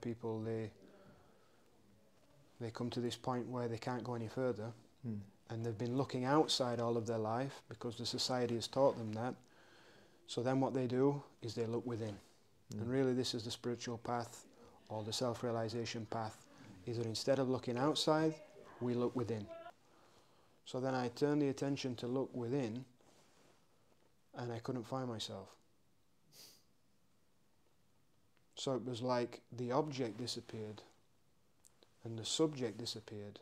people, they come to this point where they can't go any further, and they've been looking outside all of their life because the society has taught them that. So then what they do is they look within. And really this is the spiritual path, or the self-realization path, is that instead of looking outside, we look within. So then I turned the attention to look within, and I couldn't find myself. So it was like the object disappeared, and the subject disappeared,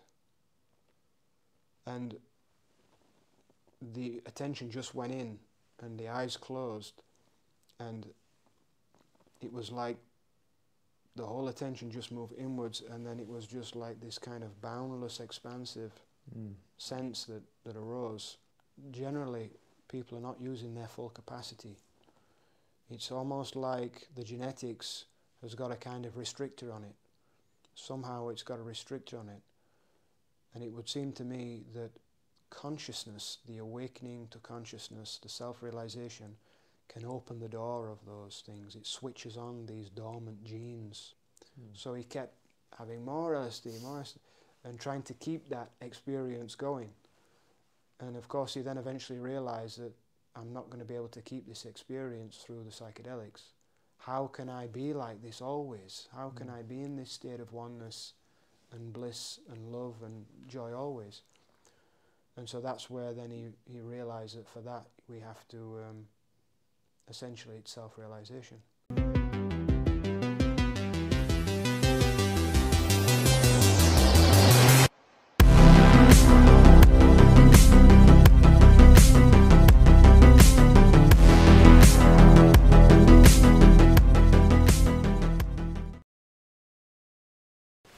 and the attention just went in, and the eyes closed, and it was like the whole attention just moved inwards, and then it was just like this kind of boundless, expansive sense that arose. Generally, people are not using their full capacity. It's almost like the genetics has got a kind of restrictor on it. Somehow it's got a restrictor on it. And it would seem to me that consciousness, the awakening to consciousness, the self-realization, can open the door of those things. It switches on these dormant genes. So he kept having more LSD, more LSD, and trying to keep that experience going. And of course he then eventually realized that I'm not going to be able to keep this experience through the psychedelics. How can I be like this always? How can I be in this state of oneness and bliss and love and joy always? And so that's where then he realized that for that we have to, essentially it's self-realization.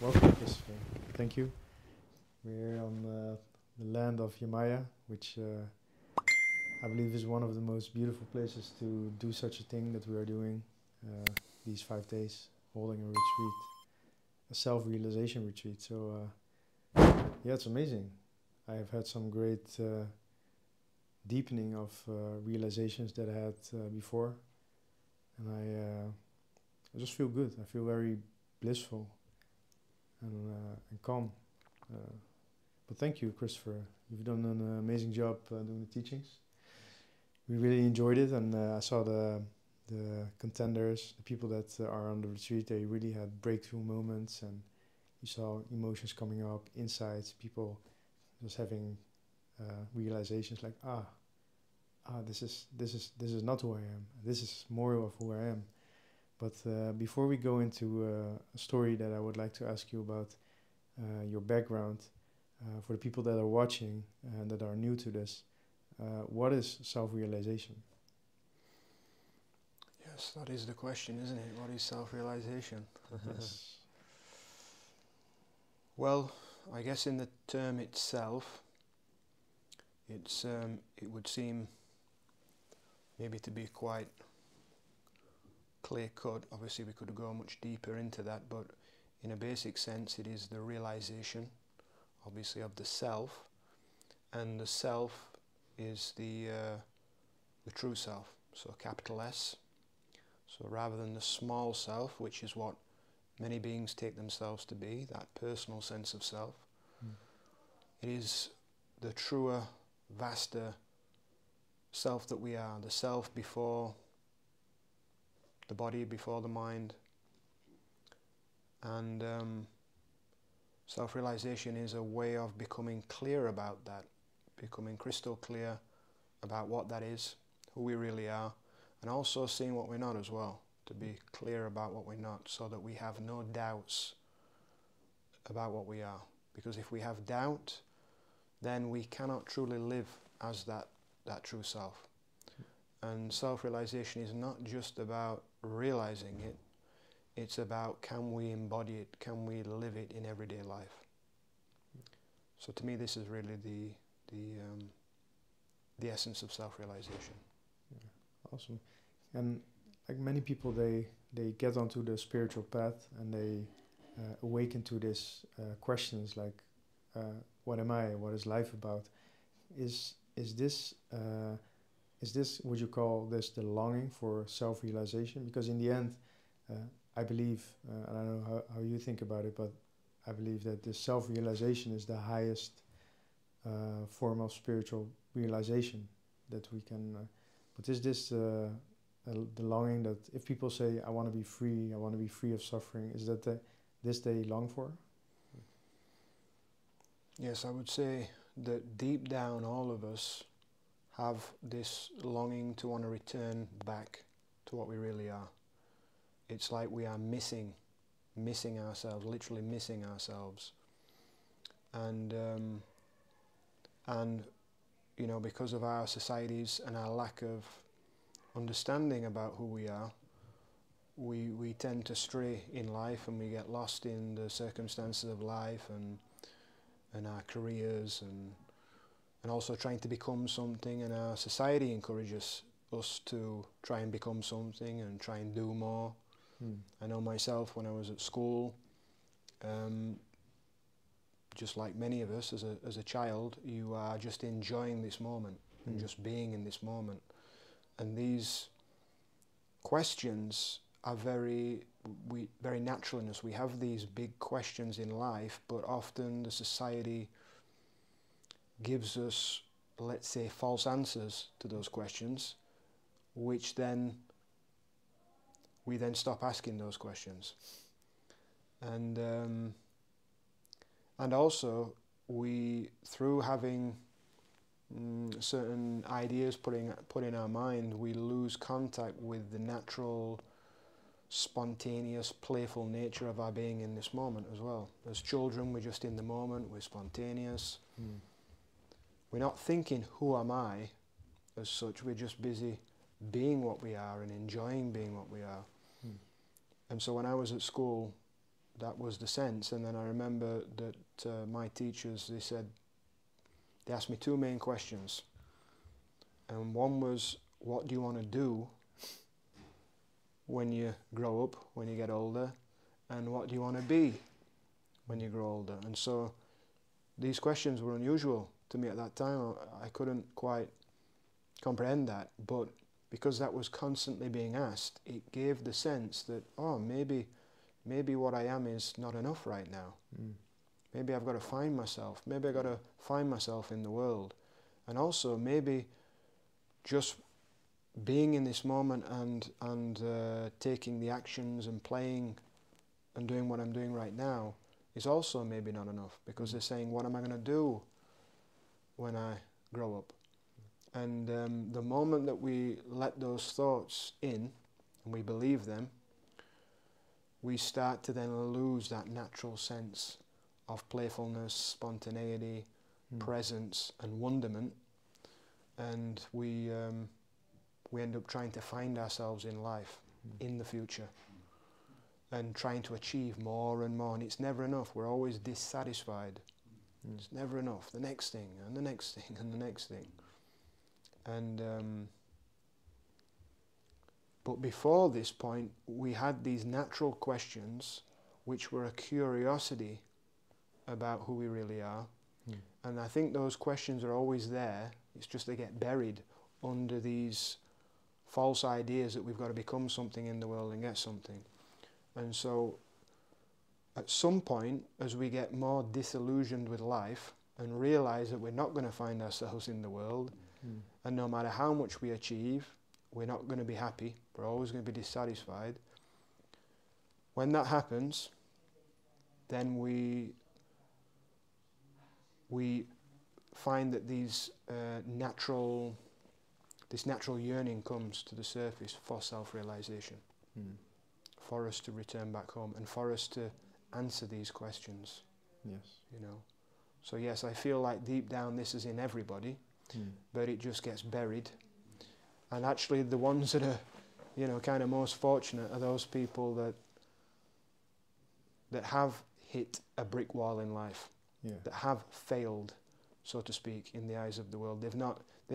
Welcome, Christopher. Thank you. We're on the land of Yamaya, which I believe is one of the most beautiful places to do such a thing that we are doing these 5 days, holding a retreat, a self-realization retreat. So yeah, it's amazing. I have had some great deepening of realizations that I had before, and I just feel good. I feel very blissful and calm. But thank you, Christopher. You've done an amazing job doing the teachings. We really enjoyed it, and I saw the contenders, the people that are on the retreat. They really had breakthrough moments, and you saw emotions coming up, insights, people just having realizations like, this is not who I am. This is more of who I am. But before we go into a story that I would like to ask you about your background, for the people that are watching and that are new to this, what is self-realization? Yes, that is the question, isn't it? What is self-realization? Yes. Well, I guess in the term itself, it's it would seem maybe to be quite clear-cut. Obviously we could go much deeper into that, but in a basic sense it is the realization, obviously, of the self, and the self is the true self, so capital S. So rather than the small self, which is what many beings take themselves to be, that personal sense of self, it is the truer, vaster self that we are, the self before the body, before the mind. And self-realization is a way of becoming clear about that, becoming crystal clear about what that is, who we really are, and also seeing what we're not as well, to be clear about what we're not, so that we have no doubts about what we are. Because if we have doubt, then we cannot truly live as that true self. And self-realization is not just about realizing it, it's about can we embody it, can we live it in everyday life. So to me this is really the essence of self-realization. Yeah, awesome. And like many people, they get onto the spiritual path and they awaken to these questions like, what am I? What is life about? Is this, would you call this the longing for self-realization? Because in the end, I believe, and I don't know how you think about it, but I believe that the self-realization is the highest form of spiritual realization that we can. But is this the longing that if people say, I want to be free of suffering, is that this they long for? Yes, I would say that deep down all of us have this longing to want to return back to what we really are. It's like we are missing ourselves, literally missing ourselves. And you know, because of our societies and our lack of understanding about who we are, we tend to stray in life, and we get lost in the circumstances of life and our careers and also trying to become something, and our society encourages us to try and become something and try and do more. I know myself when I was at school, just like many of us as a child, you are just enjoying this moment and just being in this moment. And these questions are very natural in us. We have these big questions in life, but often the society gives us, let's say, false answers to those questions, which then we then stop asking those questions. And also we, through having certain ideas put in our mind, we lose contact with the natural, spontaneous, playful nature of our being in this moment as well. As children, we're just in the moment, we're spontaneous. We're not thinking, who am I, as such. We're just busy being what we are and enjoying being what we are. And so when I was at school, that was the sense. And then I remember that my teachers, they asked me two main questions. And one was, what do you want to do when you grow up, when you get older? And what do you want to be when you grow older? And so these questions were unusual to me at that time. I couldn't quite comprehend that, but because that was constantly being asked, it gave the sense that, oh, maybe what I am is not enough right now. Maybe I've got to find myself. Maybe I've got to find myself in the world. And also maybe just being in this moment and taking the actions and playing and doing what I'm doing right now is also maybe not enough, because they're saying, what am I going to do when I grow up? And the moment that we let those thoughts in and we believe them, we start to then lose that natural sense of playfulness, spontaneity, presence and wonderment, and we end up trying to find ourselves in life, in the future, and trying to achieve more and more, and it's never enough. We're always dissatisfied. It's never enough. The next thing, and the next thing, and the next thing. And but before this point, we had these natural questions, which were a curiosity about who we really are. And I think those questions are always there. It's just they get buried under these false ideas that we've got to become something in the world and get something. And so at some point, as we get more disillusioned with life and realize that we're not going to find ourselves in the world, and no matter how much we achieve, we're not going to be happy, we're always going to be dissatisfied. When that happens, then we find that this natural yearning comes to the surface for self-realization, for us to return back home and for us to answer these questions. Yes. You know. So yes, I feel like deep down this is in everybody, but it just gets buried. And actually the ones that are, you know, kind of most fortunate are those people that have hit a brick wall in life, that have failed, so to speak, in the eyes of the world. They've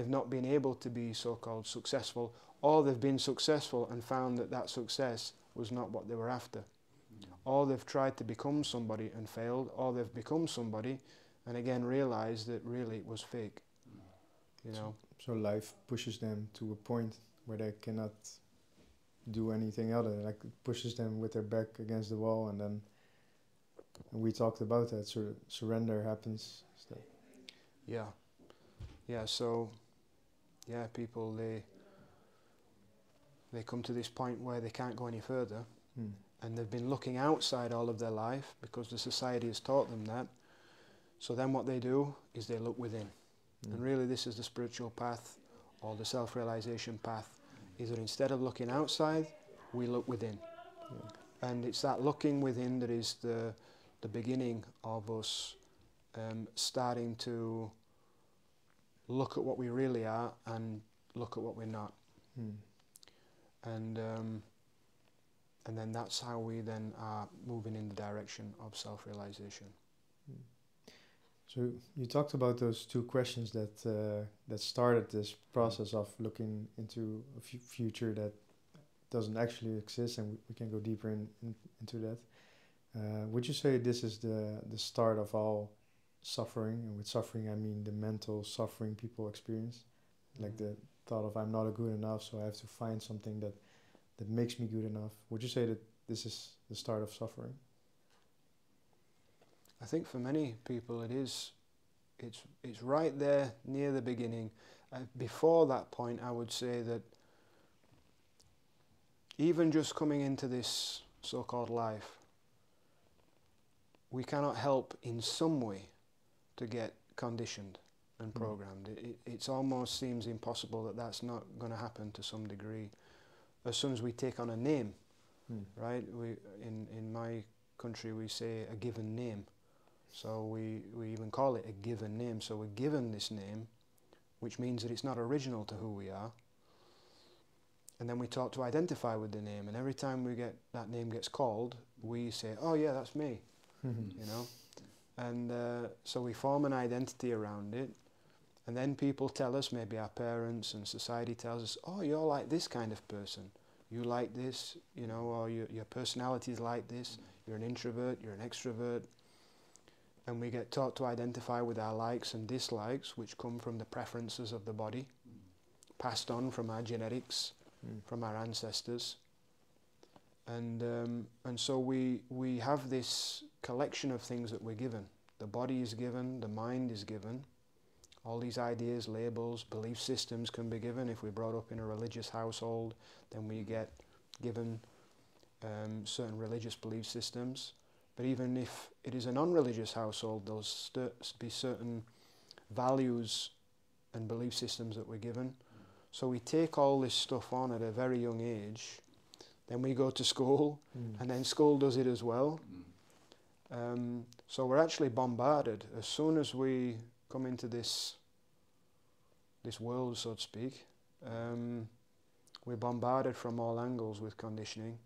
not been able to be so-called successful, or they've been successful and found that success was not what they were after. Or they've tried to become somebody and failed, or they've become somebody and again realized that really it was fake. You know. So life pushes them to a point where they cannot do anything other. Like it pushes them with their back against the wall, and then we talked about that. Surrender happens. So. Yeah. So people they come to this point where they can't go any further, and they've been looking outside all of their life because the society has taught them that. So then what they do is they look within. And really this is the spiritual path, or the self-realization path, is that instead of looking outside, we look within. And it's that looking within that is the beginning of us starting to look at what we really are and look at what we're not. And then that's how we then are moving in the direction of self-realization. So you talked about those two questions that started this process of looking into a future that doesn't actually exist, and we can go deeper into that. Would you say this is the start of all suffering? And with suffering I mean the mental suffering people experience, like the thought of I'm not good enough, so I have to find something that makes me good enough. Would you say that this is the start of suffering? I think for many people it is. It's right there near the beginning. Before that point I would say that even just coming into this so-called life, we cannot help in some way to get conditioned and programmed. It almost seems impossible that that's not going to happen to some degree. As soon as we take on a name, right? In my country we say a given name. So we even call it a given name. So we're given this name, which means that it's not original to who we are. And then we taught to identify with the name. And every time that name gets called, we say, oh yeah, that's me, you know. And so we form an identity around it. And then people tell us, maybe our parents and society tells us, oh, you're like this kind of person. You like this, you know, or your personality is like this. You're an introvert, you're an extrovert. And we get taught to identify with our likes and dislikes, which come from the preferences of the body, passed on from our genetics, from our ancestors. And so we have this collection of things that we're given. The body is given, the mind is given. All these ideas, labels, belief systems can be given. If we're brought up in a religious household, then we get given certain religious belief systems. But even if it is a non-religious household, there'll be certain values and belief systems that we're given. So we take all this stuff on at a very young age. Then we go to school, and then school does it as well. So we're actually bombarded. As soon as we come into this world, so to speak, we're bombarded from all angles with conditioning.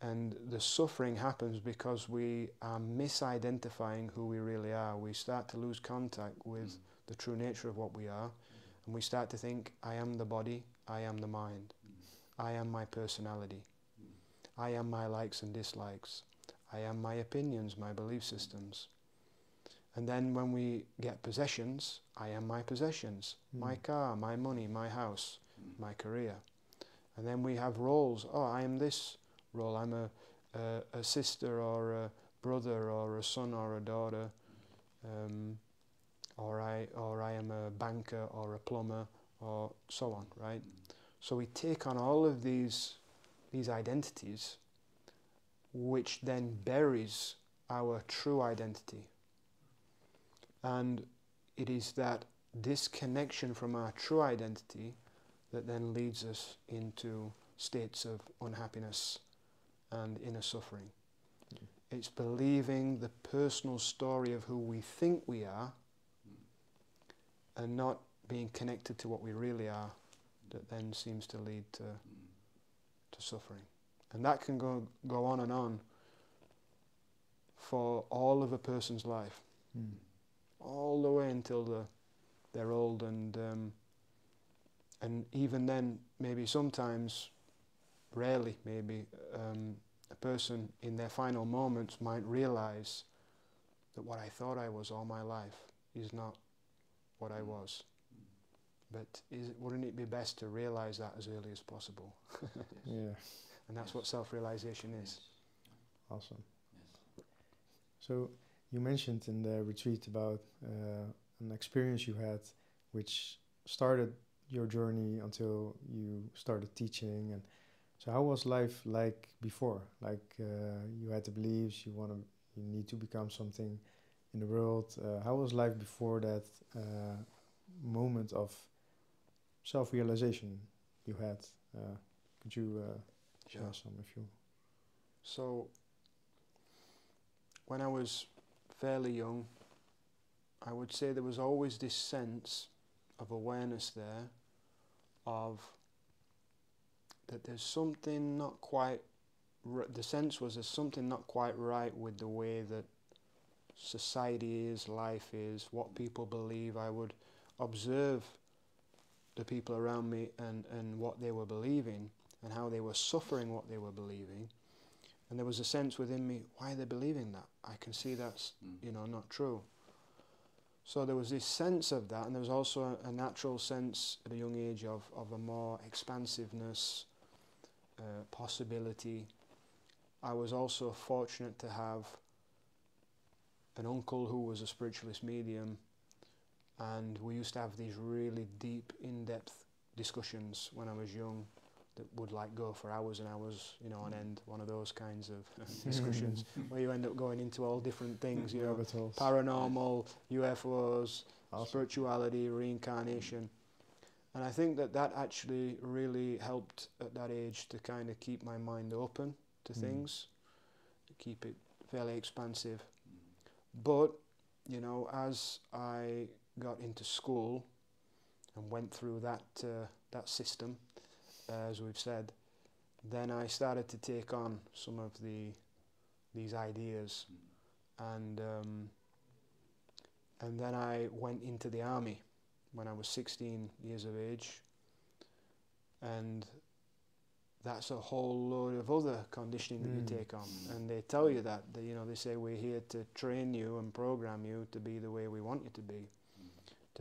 And the suffering happens because we are misidentifying who we really are. We start to lose contact with the true nature of what we are. And we start to think, I am the body, I am the mind. I am my personality. I am my likes and dislikes. I am my opinions, my belief systems. And then when we get possessions, I am my possessions. My car, my money, my house, my career. And then we have roles. Oh, I am this role. I'm a sister or a brother or a son or a daughter. Or I am a banker or a plumber or so on, right? So we take on all of these identities, which then buries our true identity. And it is that disconnection from our true identity that then leads us into states of unhappiness and inner suffering. It's believing the personal story of who we think we are and not being connected to what we really are that then seems to lead to suffering. And that can go on and on for all of a person's life. All the way until they're old, and even then, maybe sometimes, rarely maybe, a person in their final moments might realize that what I thought I was all my life is not what I was. But wouldn't it be best to realize that as early as possible? Yeah. And that's what self-realization is. Awesome. So you mentioned in the retreat about an experience you had which started your journey until you started teaching. And so how was life like before? Like you had the beliefs, you need to become something in the world. How was life before that moment of self-realization you had? Could you share some if you... So when I was fairly young, I would say there was always this sense of awareness there of that there's something not quite, the sense was there's something not quite right with the way that society is, life is, what people believe. I would observe the people around me and what they were believing and how they were suffering what they were believing. And there was a sense within me, why are they believing that? I can see that's, not true. So there was this sense of that, and there was also a natural sense at a young age of a more expansiveness, possibility. I was also fortunate to have an uncle who was a spiritualist medium, and we used to have these really deep, in-depth discussions when I was young that would go for hours and hours, on end, one of those kinds of discussions where you end up going into all different things, paranormal, UFOs, spirituality, reincarnation. And I think that actually really helped at that age to kind of keep my mind open to things, to keep it fairly expansive. But, as I got into school and went through that system, as we've said, then I started to take on some of these ideas, and then I went into the army when I was 16 years of age, and that's a whole load of other conditioning that you take on, and they tell you that they say we're here to train you and program you to be the way we want you to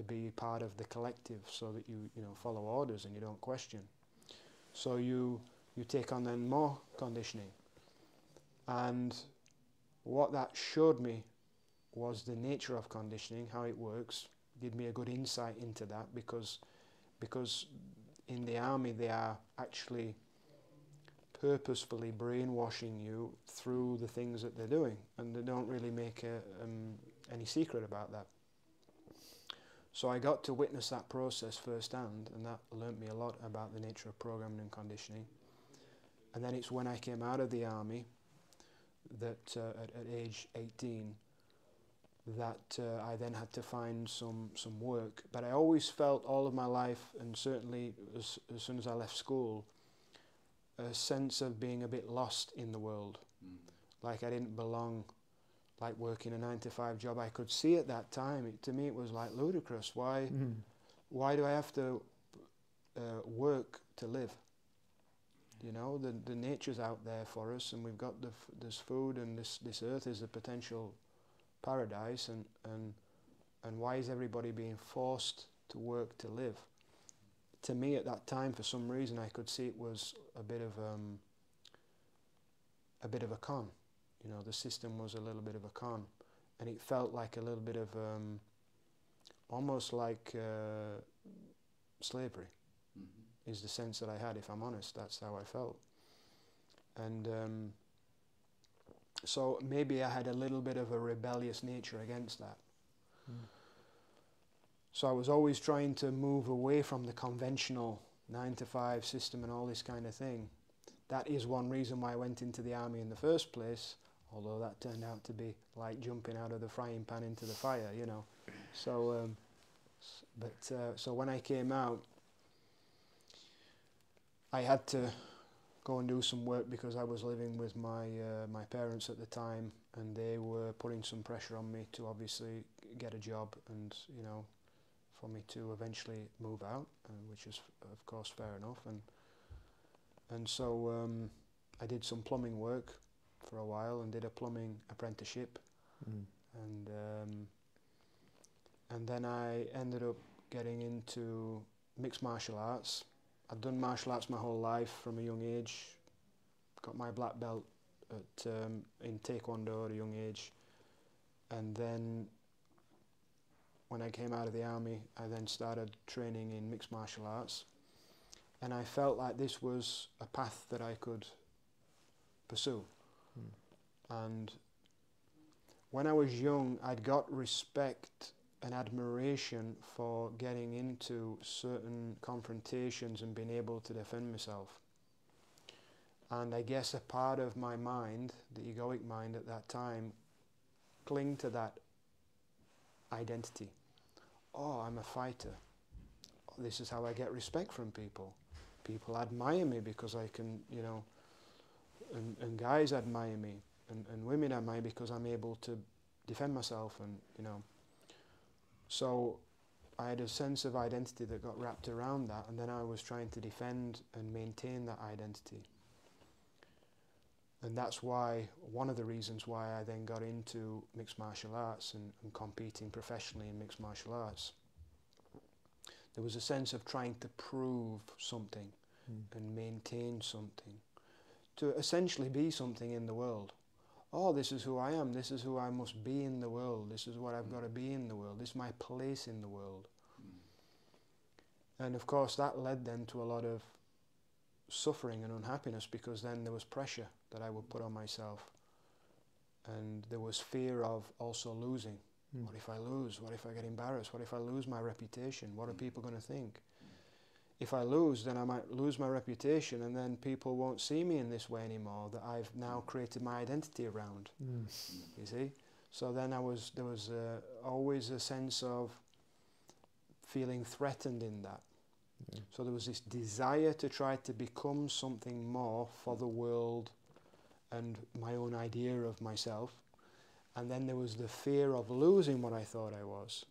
be part of the collective, so that you follow orders and you don't question. So you take on then more conditioning. And what that showed me was the nature of conditioning, how it works. Give me a good insight into that, because in the army they are actually purposefully brainwashing you through the things that they're doing, and they don't really make any secret about that. So I got to witness that process firsthand, and that learnt me a lot about the nature of programming and conditioning. And then it's when I came out of the army, that at age 18, that I then had to find some work. But I always felt all of my life, and certainly as soon as I left school, a sense of being a bit lost in the world. Like I didn't belong, like working a 9-to-5 job. I could see at that time, to me it was like ludicrous. Why do I have to work to live? The nature's out there for us, and we've got this food, and this earth is a potential paradise, and why is everybody being forced to work to live? To me at that time, for some reason, I could see it was a bit of a con. The system was a little bit of a con, and it felt like a little bit of almost like slavery is the sense that I had. If I'm honest, that's how I felt. And so maybe I had a little bit of a rebellious nature against that. So I was always trying to move away from the conventional 9-to-5 system and all this kind of thing. That is one reason why I went into the army in the first place, although that turned out to be like jumping out of the frying pan into the fire, So, so when I came out, I had to go and do some work, because I was living with my parents at the time, and they were putting some pressure on me to obviously get a job, and for me to eventually move out, which is of course fair enough. And so I did some plumbing work for a while, and did a plumbing apprenticeship, and then I ended up getting into mixed martial arts. I'd done martial arts my whole life from a young age. Got my black belt in Taekwondo at a young age. And then when I came out of the army, I then started training in mixed martial arts. And I felt like this was a path that I could pursue. And when I was young, I'd got respect and admiration for getting into certain confrontations and being able to defend myself. And I guess a part of my mind, the egoic mind at that time, clung to that identity. Oh, I'm a fighter. Oh, this is how I get respect from people. People admire me because I can, you know, and guys admire me, and women admire me because I'm able to defend myself, and, you know. So I had a sense of identity that got wrapped around that, and then I was trying to defend and maintain that identity. And that's why, one of the reasons why I then got into mixed martial arts and competing professionally in mixed martial arts. There was a sense of trying to prove something and maintain something, to essentially be something in the world. Oh, this is who I am, this is who I must be in the world, this is what I've got to be in the world, this is my place in the world. And of course that led then to a lot of suffering and unhappiness, because then there was pressure that I would put on myself, and there was fear of also losing. What if I lose? What if I get embarrassed? What if I lose my reputation? What are people going to think? If I lose, then I might lose my reputation, and then people won't see me in this way anymore, that I've now created my identity around. You see? So then there was always a sense of feeling threatened in that. So there was this desire to try to become something more for the world and my own idea of myself. And then there was the fear of losing what I thought I was.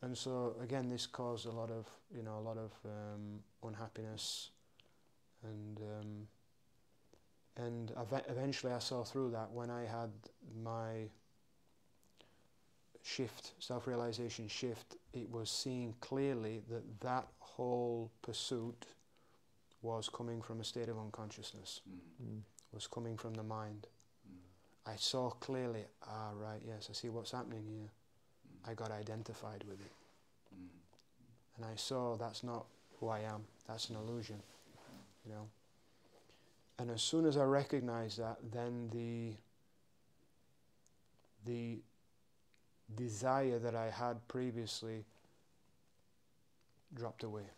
And so again, this caused a lot of, you know, unhappiness, and eventually I saw through that when I had my shift, self-realization shift. It was seeing clearly that that whole pursuit was coming from a state of unconsciousness, was coming from the mind. I saw clearly, right, yes, I see what's happening here. I got identified with it. And I saw that's not who I am, that's an illusion, you know. And as soon as I recognized that, then the desire that I had previously dropped away.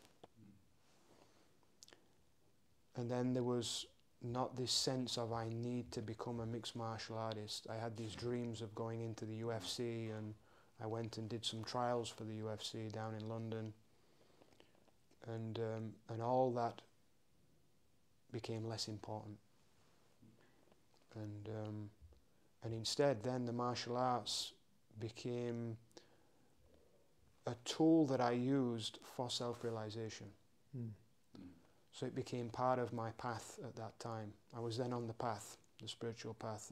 And then there was not this sense of I need to become a mixed martial artist. I had these dreams of going into the UFC, and I went and did some trials for the UFC down in London, and all that became less important. And instead, then the martial arts became a tool that I used for self-realization. So it became part of my path at that time. I was then on the path, the spiritual path.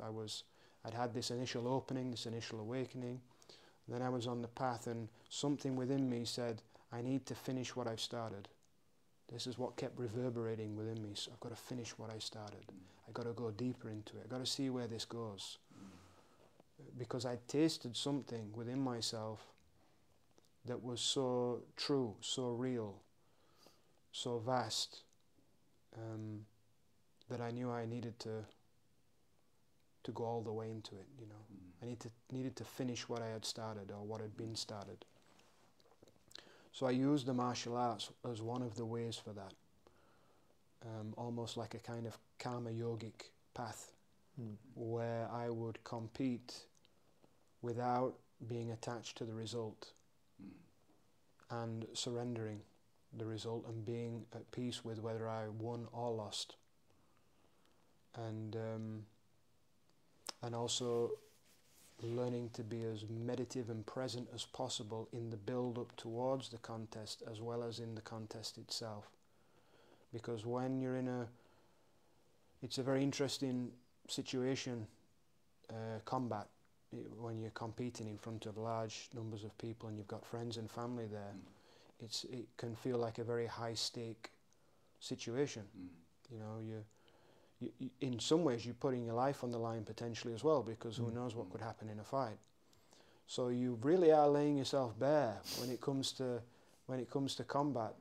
I'd had this initial opening, this initial awakening. Then I was on the path, and something within me said, I need to finish what I've started. This is what kept reverberating within me. So I've got to finish what I started. I've got to go deeper into it. I've got to see where this goes. Because I tasted something within myself that was so true, so real, so vast, that I knew I needed to go all the way into it, you know. I needed to finish what I had started, or what had been started. So I used the martial arts as one of the ways for that, almost like a kind of karma yogic path, where I would compete without being attached to the result, and surrendering the result and being at peace with whether I won or lost. And also learning to be as meditative and present as possible in the build-up towards the contest, as well as in the contest itself. Because when you're it's a very interesting situation, combat, when you're competing in front of large numbers of people and you've got friends and family there. it can feel like a very high stake situation. You know, in some ways you're putting your life on the line potentially as well, because who knows what could happen in a fight. So you really are laying yourself bare when it comes to combat.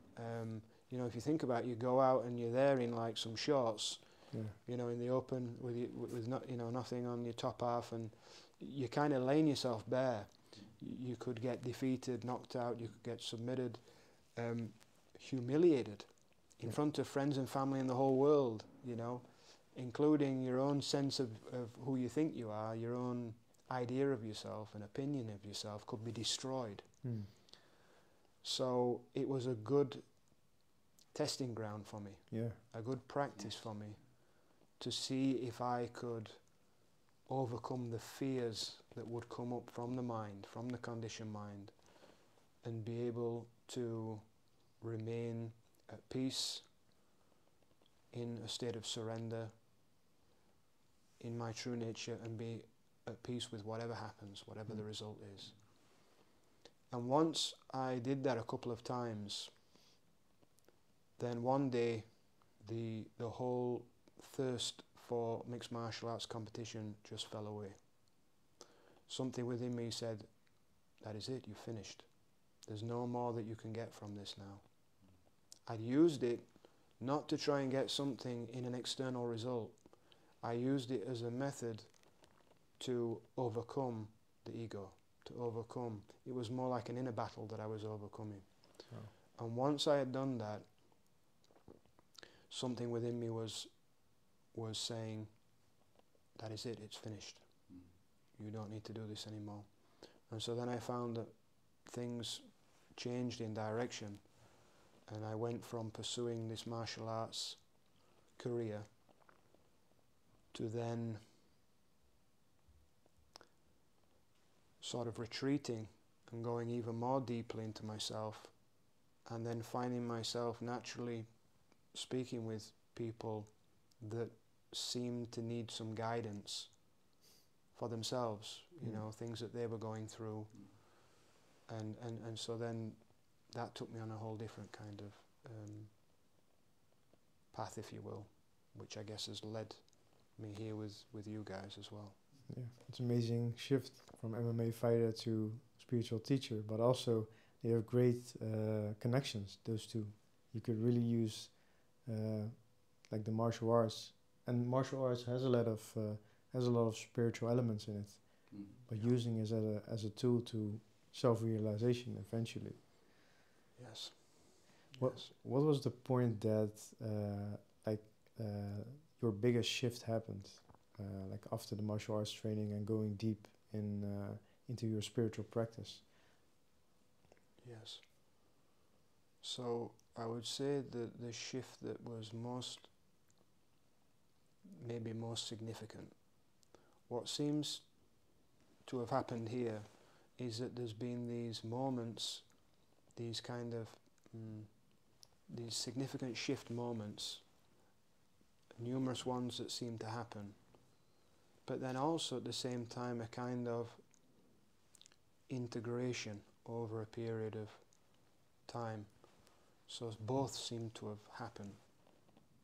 You know, if you think about it, you go out and you're there in like some shorts, you know, in the open with not, you know, nothing on your top half, and you're kind of laying yourself bare. You could get defeated, knocked out, you could get submitted, humiliated in front of friends and family and the whole world, you know, including your own sense of who you think you are, your own idea of yourself, an opinion of yourself could be destroyed. So it was a good testing ground for me, a good practice for me, to see if I could overcome the fears that would come up from the mind, from the conditioned mind, and be able to remain at peace, in a state of surrender, in my true nature, and be at peace with whatever happens, whatever the result is. And once I did that a couple of times, then one day the whole thirst for mixed martial arts competition just fell away. Something within me said, that is it, you've finished. There's no more that you can get from this now. I'd used it not to try and get something in an external result. I used it as a method to overcome the ego, to overcome. It was more like an inner battle that I was overcoming. Oh. And once I had done that, something within me was saying, that is it, it's finished. You don't need to do this anymore. And so then I found that things changed in direction, and I went from pursuing this martial arts career to then sort of retreating and going even more deeply into myself, and then finding myself naturally speaking with people that seemed to need some guidance for themselves, you know, things that they were going through. And so then that took me on a whole different kind of path, if you will, which I guess has led me here with you guys as well. Yeah, it's an amazing shift from MMA fighter to spiritual teacher, but also they have great connections, those two. You could really use like the martial arts, and martial arts has a lot of spiritual elements in it, but using it as a tool to self-realization eventually. Yes. What was the point that your biggest shift happened, like after the martial arts training and going deep into your spiritual practice? Yes. So I would say that the shift that was maybe most significant, what seems to have happened here is that there's been these moments, these kind of these significant shift moments, numerous ones that seem to happen, but then also at the same time a kind of integration over a period of time. So both seem to have happened,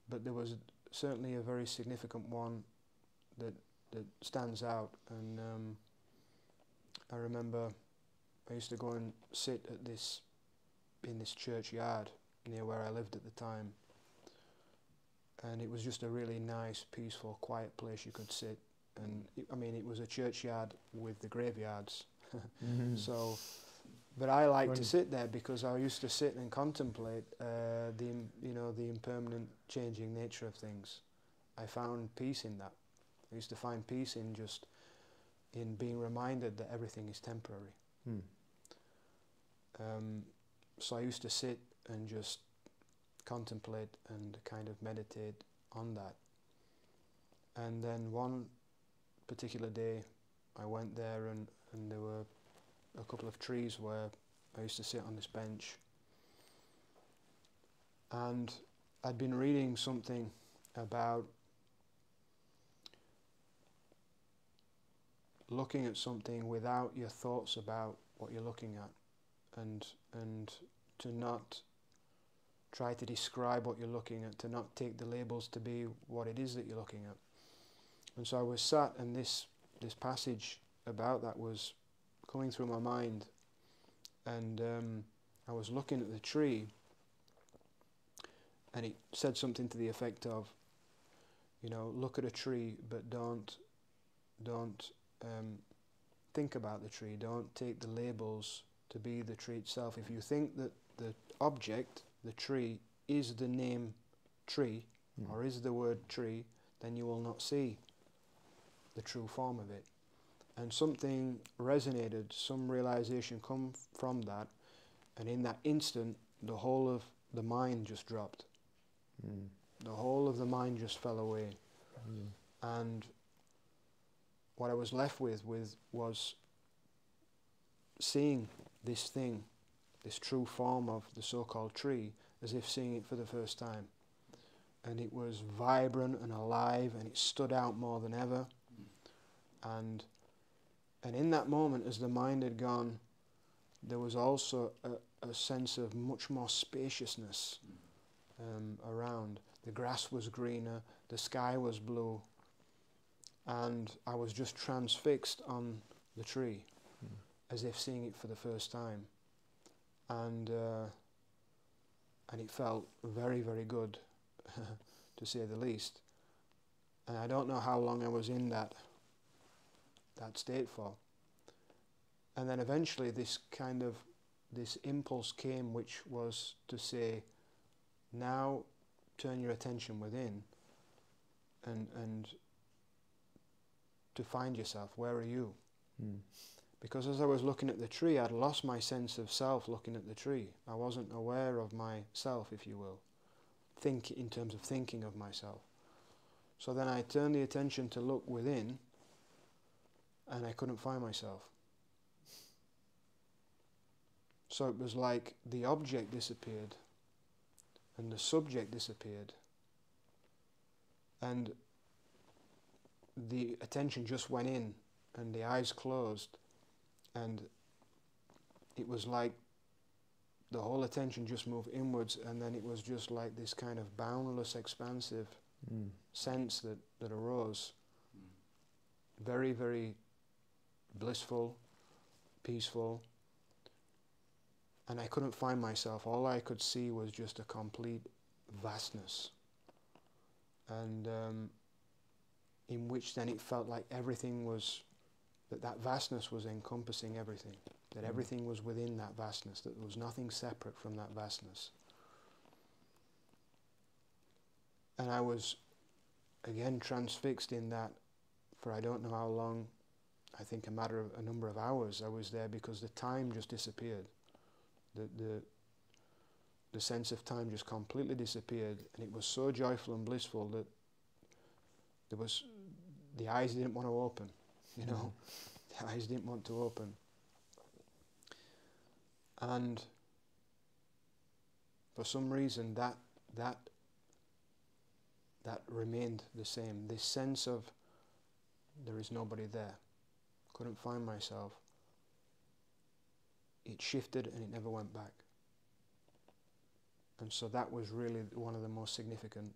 but there was certainly a very significant one that stands out. And I remember I used to go and sit in this churchyard near where I lived at the time, and it was just a really nice, peaceful, quiet place you could sit. And it was a churchyard with the graveyards. So, but I liked to sit there because I used to sit and contemplate the impermanent, changing nature of things. I found peace in that. I used to find peace in being reminded that everything is temporary. So I used to sit and just contemplate and kind of meditate on that. And then one particular day I went there, and there were a couple of trees where I used to sit on this bench, and I'd been reading something about looking at something without your thoughts about what you're looking at, and to not try to describe what you're looking at, to not take the labels to be what it is that you're looking at. And so I was sat, and this passage about that was coming through my mind, and I was looking at the tree, and it said something to the effect of, you know, look at a tree, but don't think about the tree. Don't take the labels to be the tree itself. If you think that the object, the tree, is the name tree, or is the word tree, then you will not see the true form of it. And something resonated, some realization come from that, and in that instant, the whole of the mind just dropped. The whole of the mind just fell away. And what I was left with was seeing this thing, this true form of the so-called tree, as if seeing it for the first time. And it was vibrant and alive, and it stood out more than ever. And in that moment, as the mind had gone, there was also a sense of much more spaciousness around. The grass was greener, the sky was blue, and I was just transfixed on the tree, as if seeing it for the first time. And it felt very, very good, to say the least. And I don't know how long I was in that state for. And then eventually this impulse came, which was to say, now turn your attention within and to find yourself. Where are you? Because as I was looking at the tree, I'd lost my sense of self looking at the tree. I wasn't aware of myself, if you will, in terms of thinking of myself. So then I turned the attention to look within, and I couldn't find myself. So it was like the object disappeared, and the subject disappeared, and the attention just went in, and the eyes closed, and it was like the whole attention just moved inwards, and then it was just like this kind of boundless, expansive sense that arose. Very, very blissful, peaceful, and I couldn't find myself. All I could see was just a complete vastness, and in which then it felt like everything was, that vastness was encompassing everything, that everything was within that vastness, that there was nothing separate from that vastness. And I was again transfixed in that for I don't know how long. I think a number of hours I was there, because the time just disappeared. The sense of time just completely disappeared, and it was so joyful and blissful that the eyes didn't want to open, you know. The eyes didn't want to open. And for some reason that remained the same. This sense of there is nobody there. Couldn't find myself. It shifted and it never went back. And so that was really one of the most significant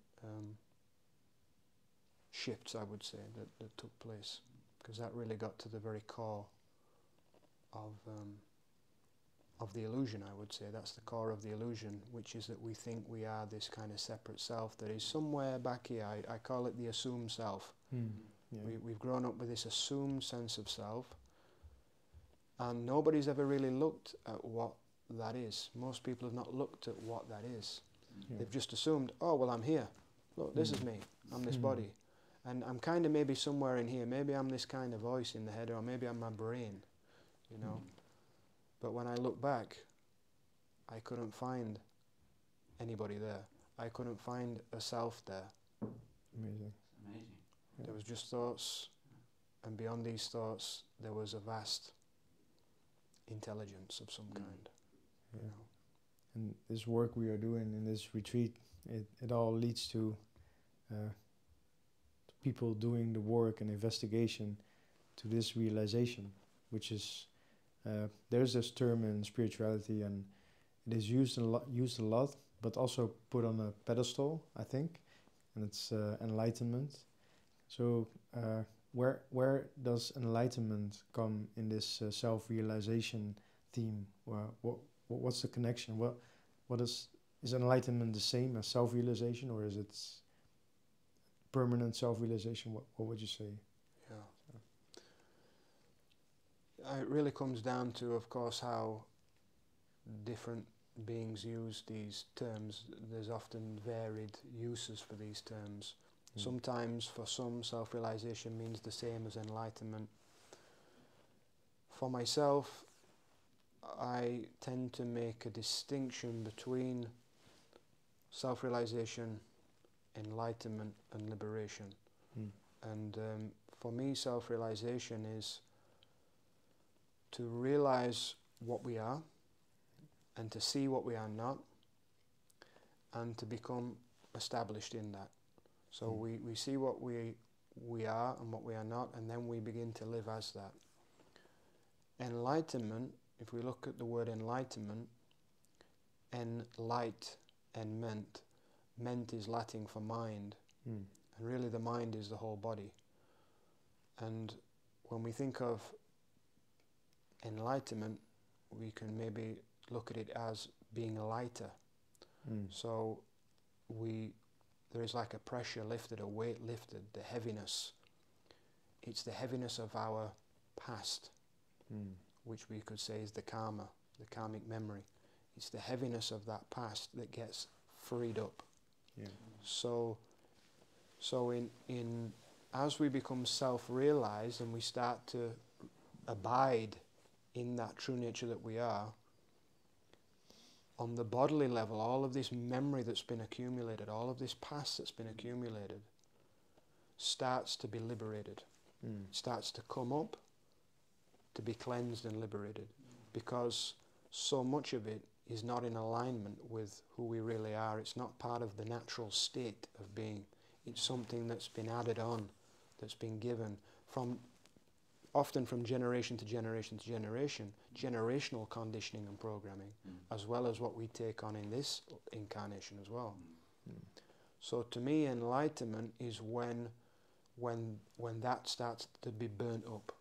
shifts, I would say, that took place, because that really got to the very core of the illusion, I would say. That's the core of the illusion, which is that we think we are this kind of separate self that is somewhere back here. I call it the assumed self. Yeah. We've grown up with this assumed sense of self, and nobody's ever really looked at what that is. Most people have not looked at what that is. They've just assumed, oh, well, I'm here. Look, this is me. I'm this body. And I'm kind of maybe somewhere in here. Maybe I'm this kind of voice in the head, or maybe I'm my brain, you know. But when I look back, I couldn't find anybody there. I couldn't find a self there. Amazing. Amazing. There was just thoughts, and beyond these thoughts, there was a vast intelligence of some kind. Yeah. You know? And this work we are doing in this retreat, it all leads to people doing the work and investigation to this realization, which is, there's this term in spirituality, and it is used a lot, but also put on a pedestal, I think, and it's enlightenment. So where does enlightenment come in this self-realization theme? What's the connection? What is enlightenment the same as self-realization, or is it permanent self-realization? What would you say? Yeah. It really comes down to, of course, how different beings use these terms. There's often varied uses for these terms. Sometimes for some, self-realization means the same as enlightenment. For myself, I tend to make a distinction between self-realization, enlightenment and liberation. And for me, self-realization is to realize what we are and to see what we are not and to become established in that. So we see what we are and what we are not, and then we begin to live as that. Enlightenment, if we look at the word enlightenment, enlightenment, ment is Latin for mind, and really the mind is the whole body. And when we think of enlightenment, we can maybe look at it as being lighter. So there is like a pressure lifted, a weight lifted, the heaviness. It's the heaviness of our past, which we could say is the karma, the karmic memory. It's the heaviness of that past that gets freed up. Yeah. So in as we become self-realized and we start to abide in that true nature that we are, on the bodily level, all of this memory that's been accumulated, all of this past that's been accumulated, starts to be liberated. Starts to come up, to be cleansed and liberated, because so much of it is not in alignment with who we really are. It's not part of the natural state of being. It's something that's been added on, that's been given often from generation to generation to generation, generational conditioning and programming, as well as what we take on in this incarnation as well. So to me, enlightenment is when that starts to be burnt up.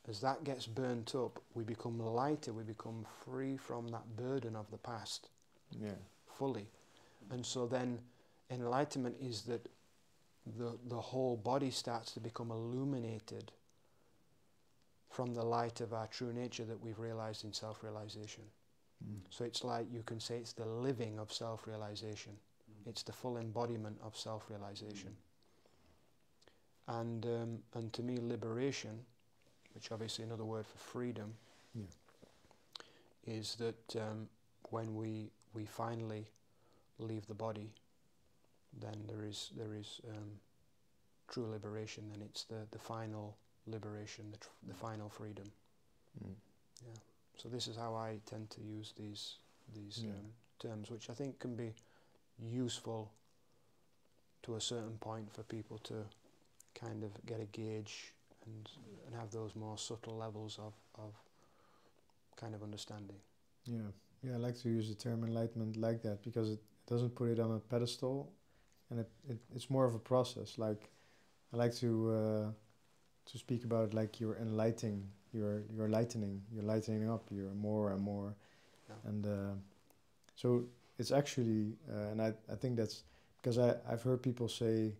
As that gets burnt up, we become lighter, we become free from that burden of the past fully. And so then enlightenment is that the whole body starts to become illuminated from the light of our true nature that we've realized in self-realization. So it's like, you can say it's the living of self-realization. It's the full embodiment of self-realization. And to me, liberation, which obviously another word for freedom, is that when we finally leave the body, then there is true liberation, and it's the final liberation, the final freedom. So this is how I tend to use these terms, which I think can be useful to a certain point for people to kind of get a gauge and have those more subtle levels of kind of understanding. I like to use the term enlightenment like that, because it doesn't put it on a pedestal, and it's more of a process. Like, I like to speak about it like you're enlightening, you're lightening up, you're more and more. And so it's actually, and I think that's, because I've heard people say,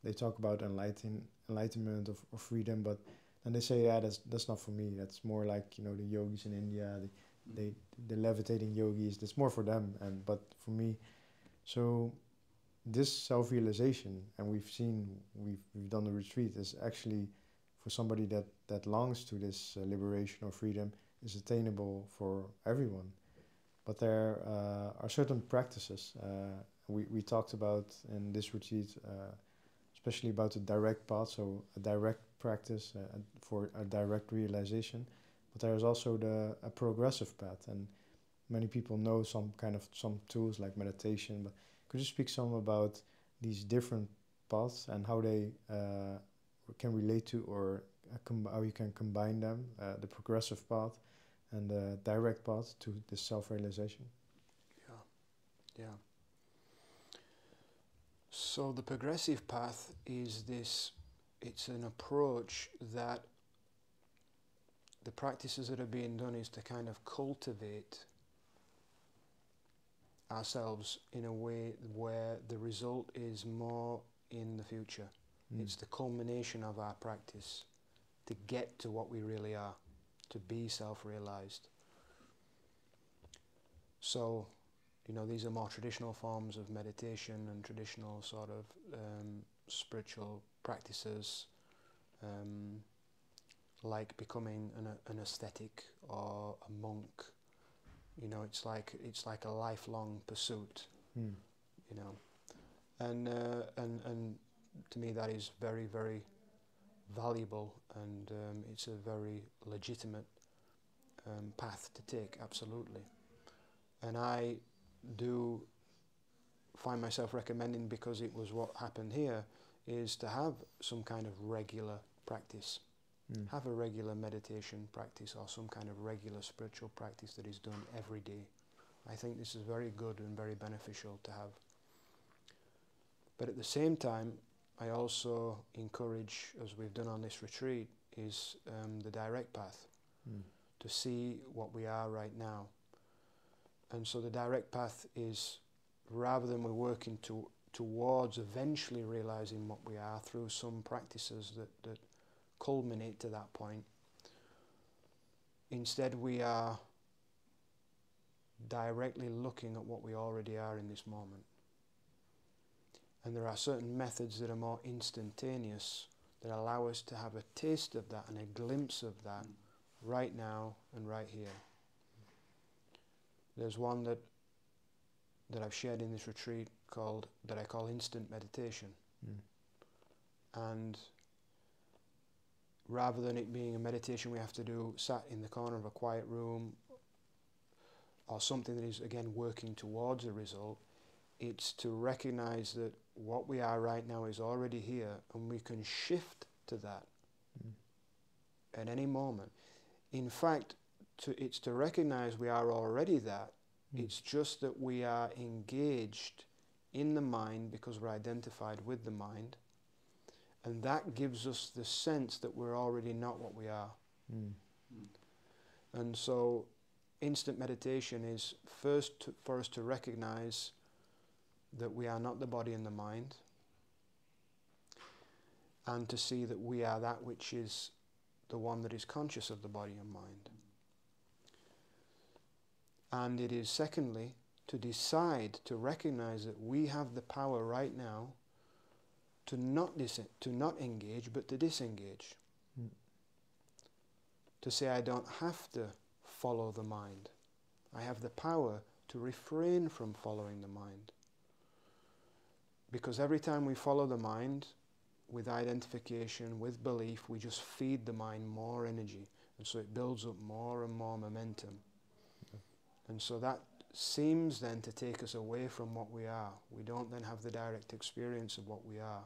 they talk about enlightenment or freedom, but then they say, that's not for me. That's more like, the yogis in India, the levitating yogis. That's more for them. But for me, so this self-realization, and we've done the retreat, is actually for somebody that longs to this liberation or freedom, is attainable for everyone. But there are certain practices we talked about in this retreat, especially about the direct path, so a direct practice for a direct realization. But there is also a progressive path, and many people know some tools like meditation. But could you speak some about these different paths and how they can relate to, or how you can combine them, the progressive path and the direct path to the self-realization. Yeah. So the progressive path is this, it's an approach that the practices that are being done is to kind of cultivate ourselves in a way where the result is more in the future. It's the culmination of our practice to get to what we really are, to be self-realized. So, you know, these are more traditional forms of meditation and traditional sort of spiritual practices, like becoming an ascetic or a monk. You know, it's like a lifelong pursuit. You know, and to me that is very, very valuable, and it's a very legitimate path to take, absolutely. And I do find myself recommending, because it was what happened here, is to have some kind of regular practice. Have a regular meditation practice or some kind of regular spiritual practice that is done every day. I think this is very good and very beneficial to have. But at the same time, I also encourage, as we've done on this retreat, is the direct path, to see what we are right now. And so the direct path is, rather than we're working towards eventually realizing what we are through some practices that culminate to that point, instead we are directly looking at what we already are in this moment. And there are certain methods that are more instantaneous, that allow us to have a taste of that and a glimpse of that right now and right here. There's one that I've shared in this retreat that I call instant meditation. And rather than it being a meditation we have to do sat in the corner of a quiet room, or something that is again working towards a result, it's to recognize that what we are right now is already here, and we can shift to that at any moment. In fact, it's to recognize we are already that. It's just that we are engaged in the mind because we're identified with the mind, and that gives us the sense that we're already not what we are. And so instant meditation is first for us to recognize that we are not the body and the mind, and to see that we are that which is the one that is conscious of the body and mind. And it is secondly to decide to recognize that we have the power right now to not engage, but to disengage. To say, I don't have to follow the mind. I have the power to refrain from following the mind. Because every time we follow the mind with identification, with belief, we just feed the mind more energy. And so it builds up more and more momentum. And so that seems then to take us away from what we are. We don't then have the direct experience of what we are.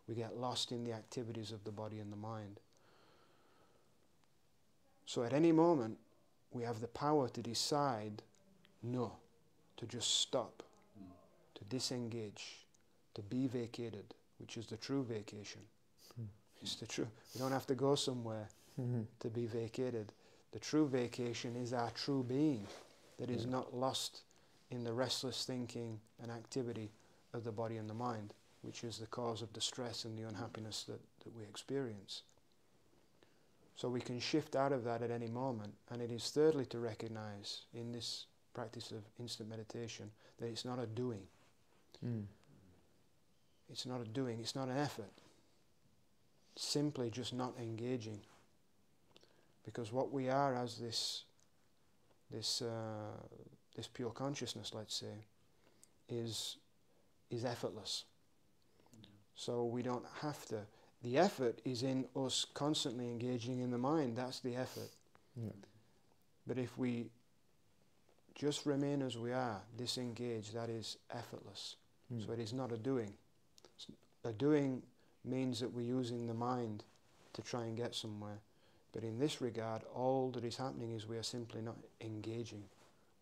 We get lost in the activities of the body and the mind. So at any moment, we have the power to decide no, to just stop, to disengage, to be vacated, which is the true vacation. It's the true. We don't have to go somewhere to be vacated. The true vacation is our true being that is not lost in the restless thinking and activity of the body and the mind, which is the cause of the stress and the unhappiness that we experience. So we can shift out of that at any moment. And it is thirdly to recognize in this practice of instant meditation that it's not a doing. It's not a doing, it's not an effort. Simply just not engaging. Because what we are as this pure consciousness, let's say, is effortless. So we don't have to. The effort is in us constantly engaging in the mind. That's the effort. But if we just remain as we are, disengaged, that is effortless. So it is not a doing. A doing means that we're using the mind to try and get somewhere. But in this regard, all that is happening is we are simply not engaging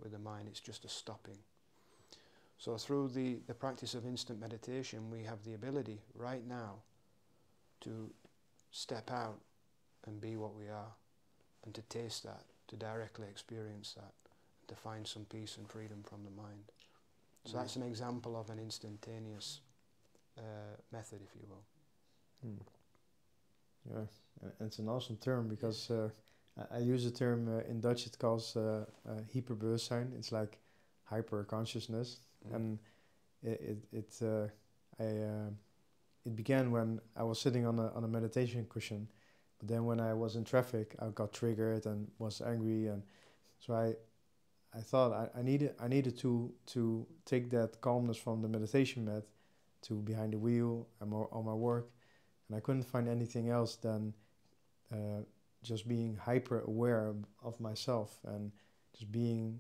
with the mind, it's just a stopping. So through the practice of instant meditation, we have the ability right now to step out and be what we are, and to taste that, to directly experience that, and to find some peace and freedom from the mind. So that's an example of an instantaneous method, if you will. Yeah, and it's an awesome term because I use the term in Dutch. It calls hyperbewustzijn. It's like hyper consciousness, and it began when I was sitting on a meditation cushion. But then when I was in traffic, I got triggered and was angry, and so I thought I needed to take that calmness from the meditation mat to behind the wheel and on my work, and I couldn't find anything else than just being hyper aware of myself and just being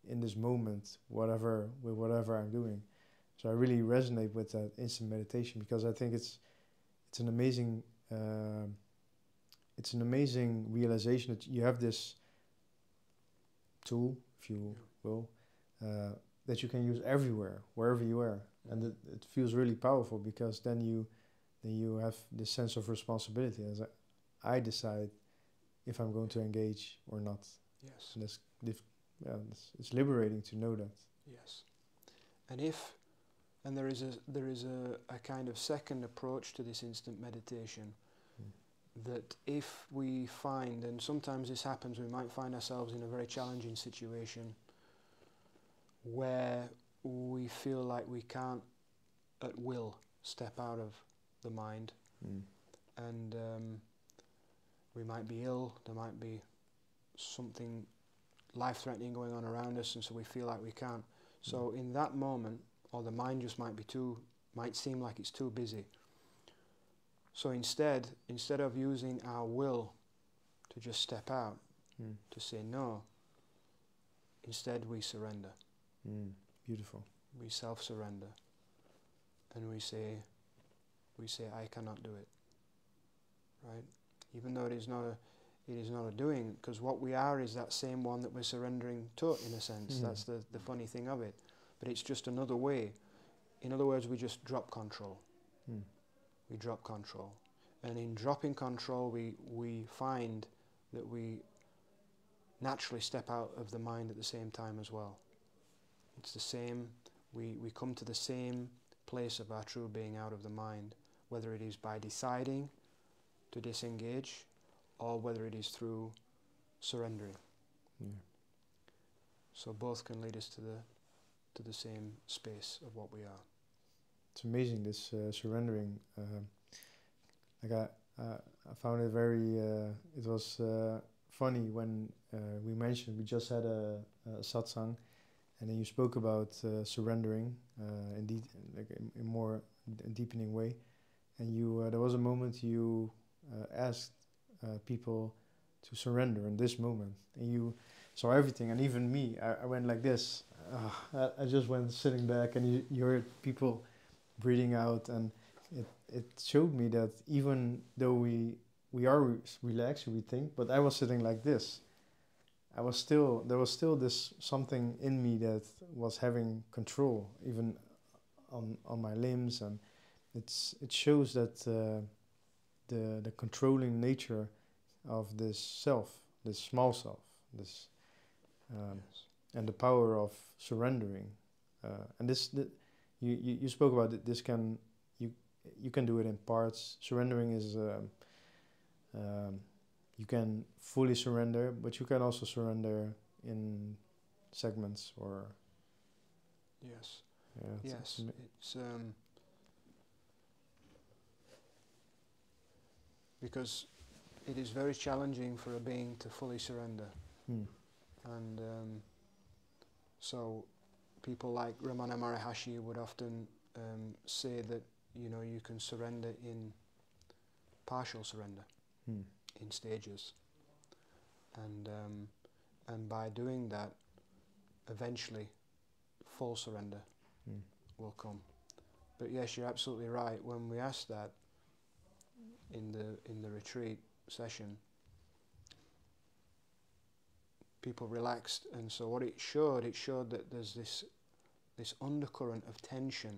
in this moment, whatever I'm doing. So I really resonate with that instant meditation because I think it's an amazing realization that you have this tool, if you will, that you can use everywhere, wherever you are, and it feels really powerful because then you have this sense of responsibility as I decide if I'm going to engage or not. Yes. And it's liberating to know that. Yes. And there is a kind of second approach to this instant meditation, that if we find, and sometimes this happens, we might find ourselves in a very challenging situation where we feel like we can't at will step out of the mind, and we might be ill, there might be something life-threatening going on around us, and so we feel like we can't. So in that moment, or the mind just might seem like it's too busy. So instead of using our will to just step out, to say no, instead we surrender. Beautiful. We self-surrender, and we say, I cannot do it. Right? Even though it is not a doing, because what we are is that same one that we're surrendering to, in a sense. That's the funny thing of it. But it's just another way. In other words, we just drop control. We drop control. And in dropping control, we find that we naturally step out of the mind at the same time as well. It's the same, we come to the same place of our true being out of the mind, whether it is by deciding to disengage, or whether it is through surrendering. So both can lead us to the same space of what we are. It's amazing, this surrendering. I found it very. It was funny when we just had a satsang, and then you spoke about surrendering in more deepening way, and there was a moment you asked people to surrender in this moment, and you saw everything, and even me, I went like this. I just went sitting back, and you heard people breathing out, and it showed me that even though we are relaxed, we think, but I was sitting like this. There was still this something in me that was having control, even on my limbs, and it shows that the controlling nature of this self, this small self, this and the power of surrendering, and you spoke about it. This can you can do it in parts. Surrendering is you can fully surrender, but you can also surrender in segments or. Yes. Yeah, Yes. It's because it is very challenging for a being to fully surrender, and so people like Ramana Maharishi would often say that you can surrender in partial surrender, in stages, and by doing that, eventually, full surrender will come. But yes, you're absolutely right. When we asked that in the retreat session, people relaxed, and so what it showed that there's this undercurrent of tension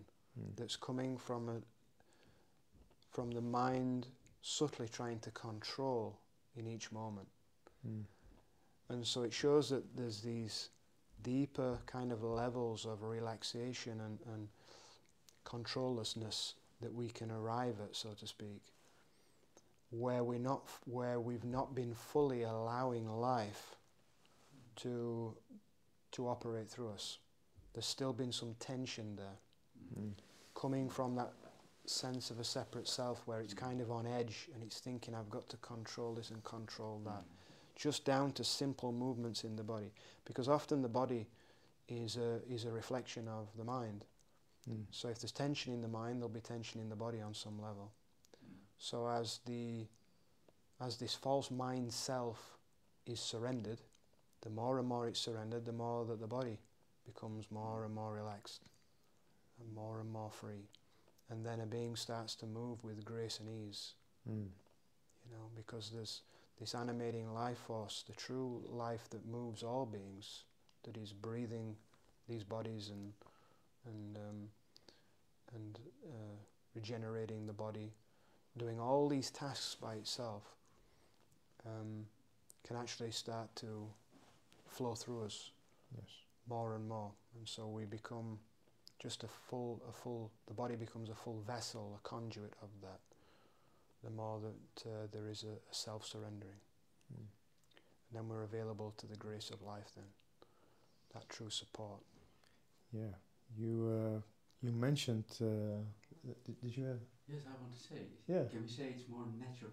that's coming from the mind subtly trying to control in each moment. And so it shows that there's these deeper kind of levels of relaxation and controllessness that we can arrive at, so to speak, where we've not been fully allowing life to operate through us. There's still been some tension there, coming from that sense of a separate self where it's kind of on edge and it's thinking, I've got to control this and control that, just down to simple movements in the body, because often the body is a reflection of the mind. So if there's tension in the mind, there'll be tension in the body on some level. So as this false mind self is surrendered, the more and more it's surrendered, the more that the body becomes more and more relaxed and more free. And then a being starts to move with grace and ease. You know, because there's this animating life force, the true life that moves all beings, that is breathing these bodies and regenerating the body, doing all these tasks by itself, can actually start to flow through us more and more. And so we become just the body becomes a full vessel, a conduit of that, the more that there is a self-surrendering. And then we're available to the grace of life then, that true support. Yeah, you mentioned, did you have? Yes, I want to say, Yeah. Can we say it's more natural?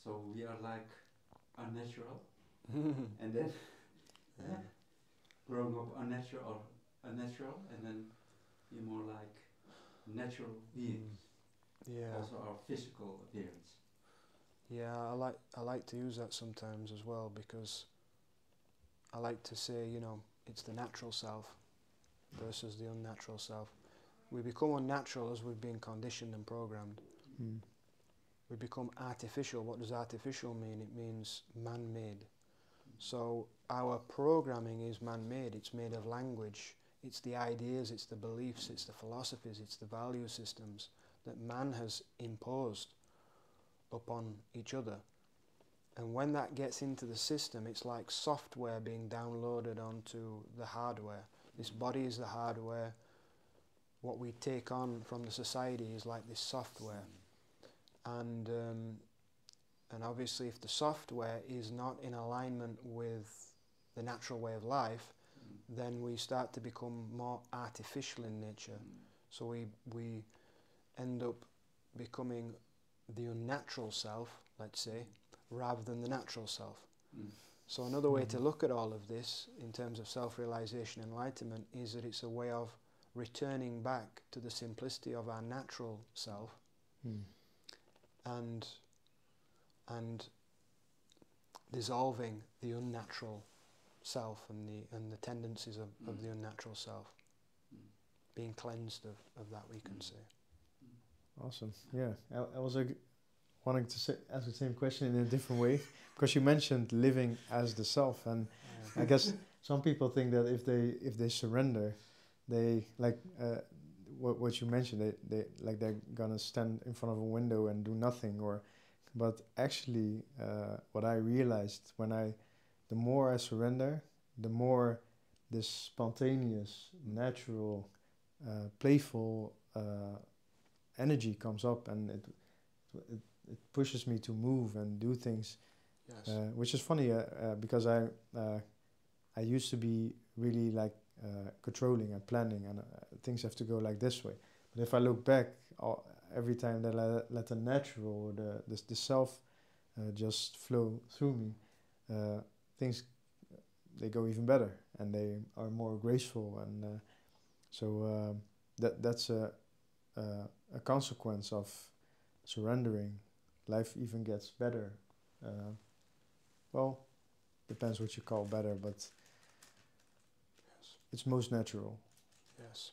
So we are like unnatural, and then growing up unnatural, and then we're more like natural beings. Yeah. Also our physical appearance. Yeah, I like to use that sometimes as well, because I like to say, you know, it's the natural self versus the unnatural self. We become unnatural as we've been conditioned and programmed. We become artificial. What does artificial mean? It means man-made. So our programming is man-made. It's made of language. It's the ideas, it's the beliefs, it's the philosophies, it's the value systems that man has imposed upon each other. And when that gets into the system, it's like software being downloaded onto the hardware. This body is the hardware. What we take on from the society is like this software. And obviously if the software is not in alignment with the natural way of life, then we start to become more artificial in nature. So we end up becoming the unnatural self, let's say, rather than the natural self. So another way to look at all of this in terms of self-realization and enlightenment is that it's a way of returning back to the simplicity of our natural self and dissolving the unnatural self and the tendencies of the unnatural self, being cleansed of that, we can say. Awesome. Yeah, I was wanting to ask the same question in a different way, because you mentioned living as the self, and I guess some people think that if they surrender, they like what you mentioned, they like they're gonna stand in front of a window and do nothing, but actually what I realized the more I surrender, the more this spontaneous, natural, playful energy comes up, and it pushes me to move and do things. Yes. Which is funny because I used to be really like controlling and planning, and things have to go like this way. But if I look back, every time that I let the natural or the self just flow through me, things they go even better, and they are more graceful, and so that's a consequence of surrendering. Life even gets better. Well, depends what you call better, but Yes. it's most natural. Yes.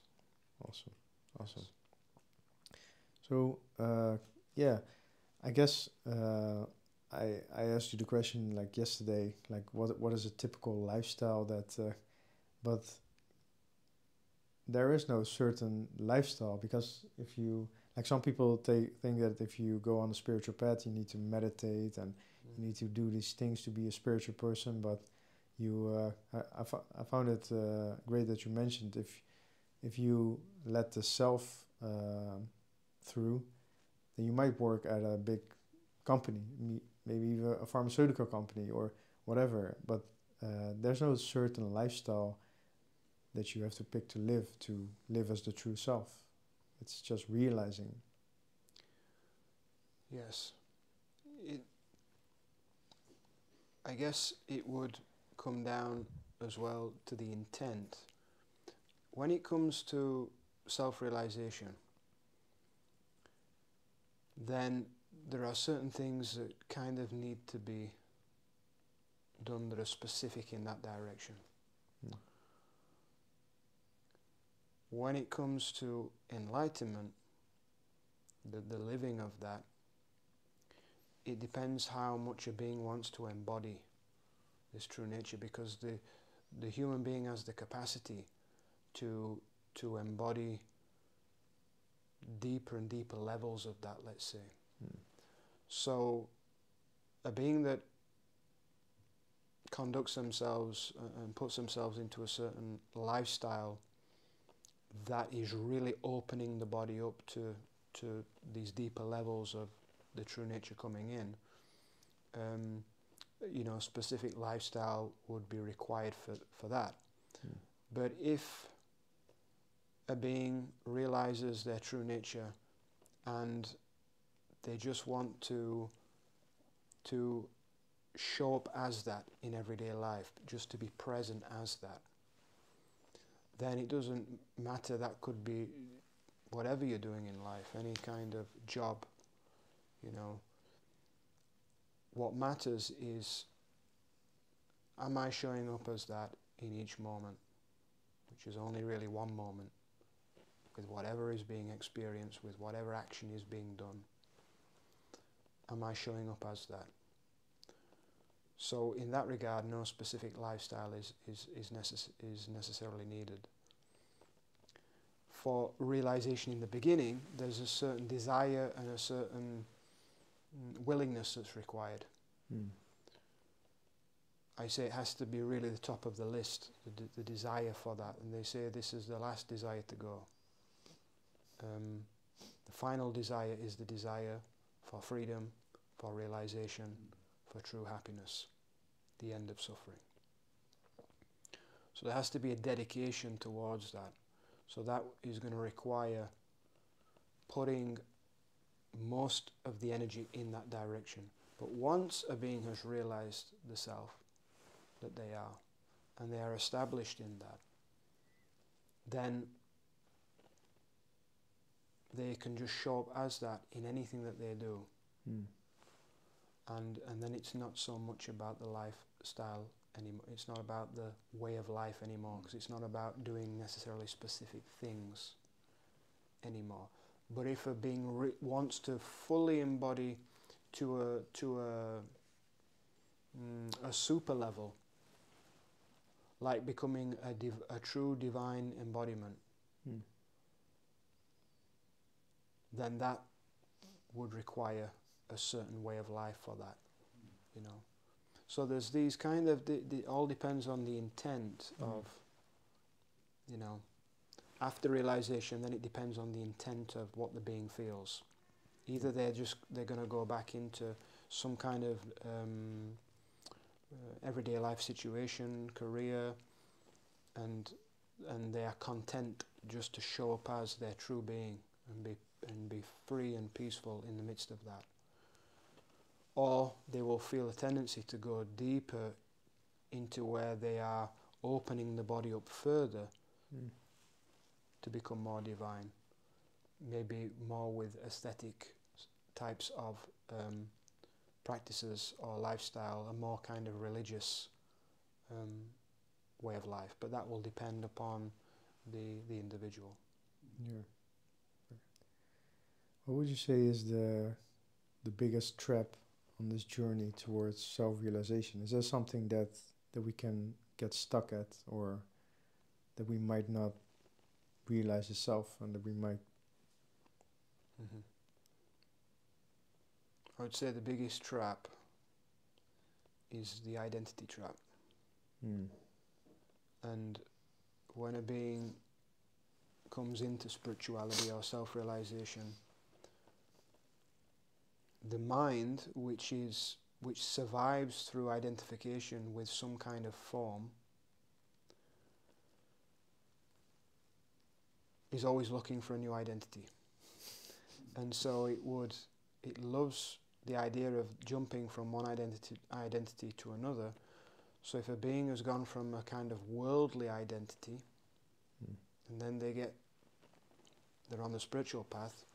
Awesome. So yeah, I guess I asked you the question like yesterday, like what is a typical lifestyle that, but there is no certain lifestyle, because if you, like some people think that if you go on a spiritual path you need to meditate and you need to do these things to be a spiritual person, but you, I found it great that you mentioned if you let the self through, then you might work at a big company, maybe even a pharmaceutical company or whatever, but there's no certain lifestyle that you have to pick to live as the true self. It's just realizing. Yes. I guess it would come down as well to the intent. When it comes to self-realization, then there are certain things that kind of need to be done that are specific in that direction. Mm. When it comes to enlightenment, the living of that, it depends how much a being wants to embody this true nature, because the human being has the capacity to embody deeper and deeper levels of that, let's say. Mm. So a being that conducts themselves and puts themselves into a certain lifestyle that is really opening the body up to these deeper levels of the true nature coming in, specific lifestyle would be required for that. Mm. But if a being realizes their true nature and they just want to show up as that in everyday life, just to be present as that, then it doesn't matter. That could be whatever you're doing in life, any kind of job, What matters is, am I showing up as that in each moment, which is only really one moment, with whatever is being experienced, with whatever action is being done? Am I showing up as that? So in that regard, no specific lifestyle is necessarily needed. For realization in the beginning, there's a certain desire and a certain willingness that's required. Mm. I say it has to be really the top of the list, the desire for that. And they say this is the last desire to go. The final desire is the desire for freedom, for realization, for true happiness, the end of suffering. So there has to be a dedication towards that. So that is going to require putting most of the energy in that direction. But once a being has realized the self that they are, and they are established in that, then they can just show up as that in anything that they do. Mm. And then it's not so much about the lifestyle anymore. It's not about the way of life anymore, because it's not about doing necessarily specific things anymore. But if a being wants to fully embody to a super level, like becoming a true divine embodiment, then that would require a certain way of life for that, So there's these kind of, it all depends on the intent of, after realization, then it depends on the intent of what the being feels. Either they're going to go back into some kind of everyday life situation, career, and they are content just to show up as their true being and be free and peaceful in the midst of that. Or they will feel a tendency to go deeper into where they are opening the body up further to become more divine, maybe more with aesthetic types of practices or lifestyle, a more kind of religious way of life. But that will depend upon the individual. Yeah. What would you say is the biggest trap on this journey towards self-realization? Is there something that we can get stuck at, or that we might not realize itself, and that we might? Mm-hmm. I would say the biggest trap is the identity trap. And when a being comes into spirituality or self-realization, the mind, which survives through identification with some kind of form, is always looking for a new identity. And so it loves the idea of jumping from one identity to another. So if a being has gone from a kind of worldly identity, and then they're on the spiritual path,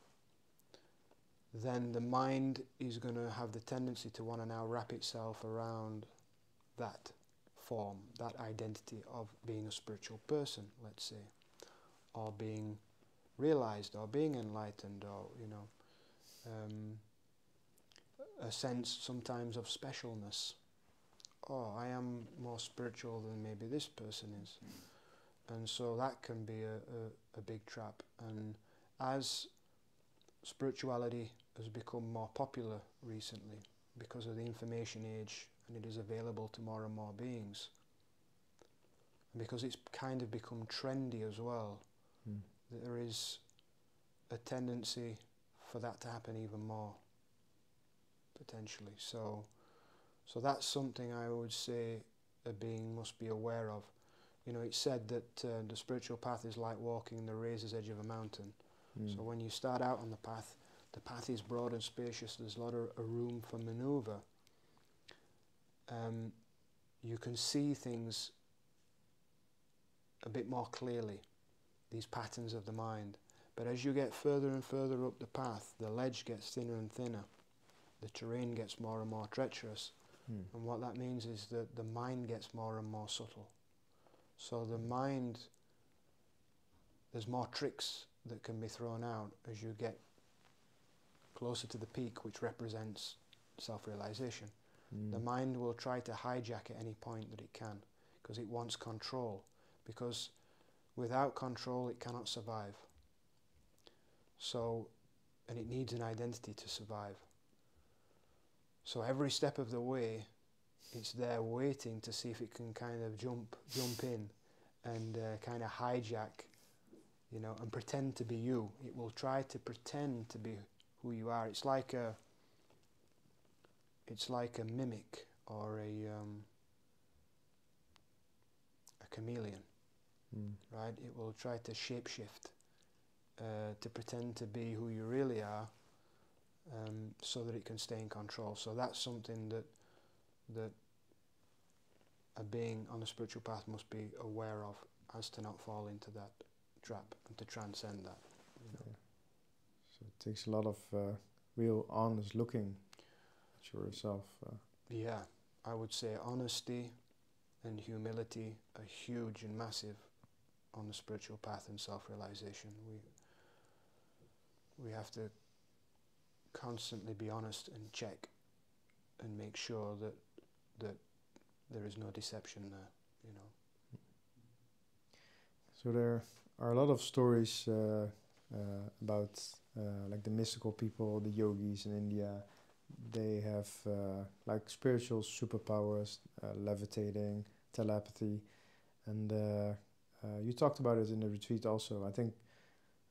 then the mind is going to have the tendency to want to now wrap itself around that form, that identity of being a spiritual person, let's say, or being realized, or being enlightened, or, a sense sometimes of specialness. Oh, I am more spiritual than maybe this person is. And so that can be a big trap. And as spirituality has become more popular recently because of the information age, and it is available to more and more beings, and because it's kind of become trendy as well, there is a tendency for that to happen even more, potentially. So that's something I would say a being must be aware of. It's said that the spiritual path is like walking the razor's edge of a mountain. So when you start out on the path is broad and spacious, there's a lot of room for maneuver. You can see things a bit more clearly, these patterns of the mind. But as you get further and further up the path, the ledge gets thinner and thinner. The terrain gets more and more treacherous. And what that means is that the mind gets more and more subtle. So the mind, there's more tricks that can be thrown out as you get closer to the peak, which represents self-realization. The mind will try to hijack at any point that it can, because it wants control. Because without control, it cannot survive. So, and it needs an identity to survive. So every step of the way, it's there waiting to see if it can kind of jump in and kind of hijack, and pretend to be you. It will try to pretend to be who you are. It's like a mimic or a chameleon, right? It will try to shapeshift to pretend to be who you really are, so that it can stay in control. So that's something that a being on a spiritual path must be aware of, as to not fall into that trap and to transcend that. Yeah. So it takes a lot of real honest looking at yourself. Yeah, I would say honesty and humility are huge and massive on the spiritual path and self-realization. We have to constantly be honest and check and make sure that there is no deception there, So there are a lot of stories about like the mystical people, the yogis in India. They have like spiritual superpowers, levitating, telepathy, and you talked about it in the retreat also. I think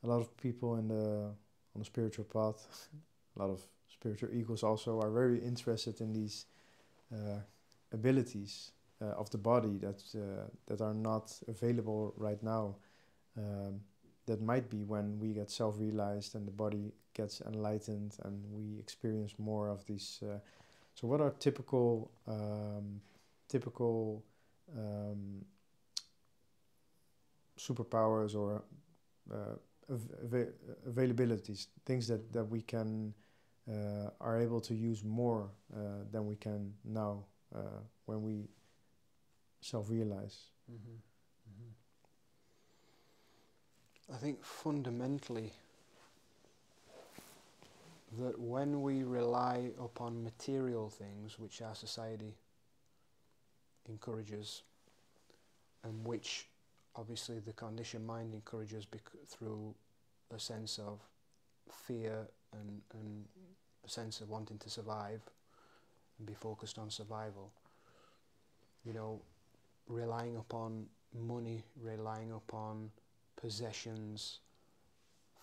a lot of people on the spiritual path, a lot of spiritual eagles also, are very interested in these abilities of the body that are not available right now. That might be when we get self-realized and the body gets enlightened and we experience more of these. So what are typical superpowers or availabilities, things that we can are able to use more than we can now when we self-realize? I think fundamentally that when we rely upon material things, which our society encourages, and which obviously the conditioned mind encourages through a sense of fear and a sense of wanting to survive and be focused on survival, you know, relying upon money, relying upon possessions,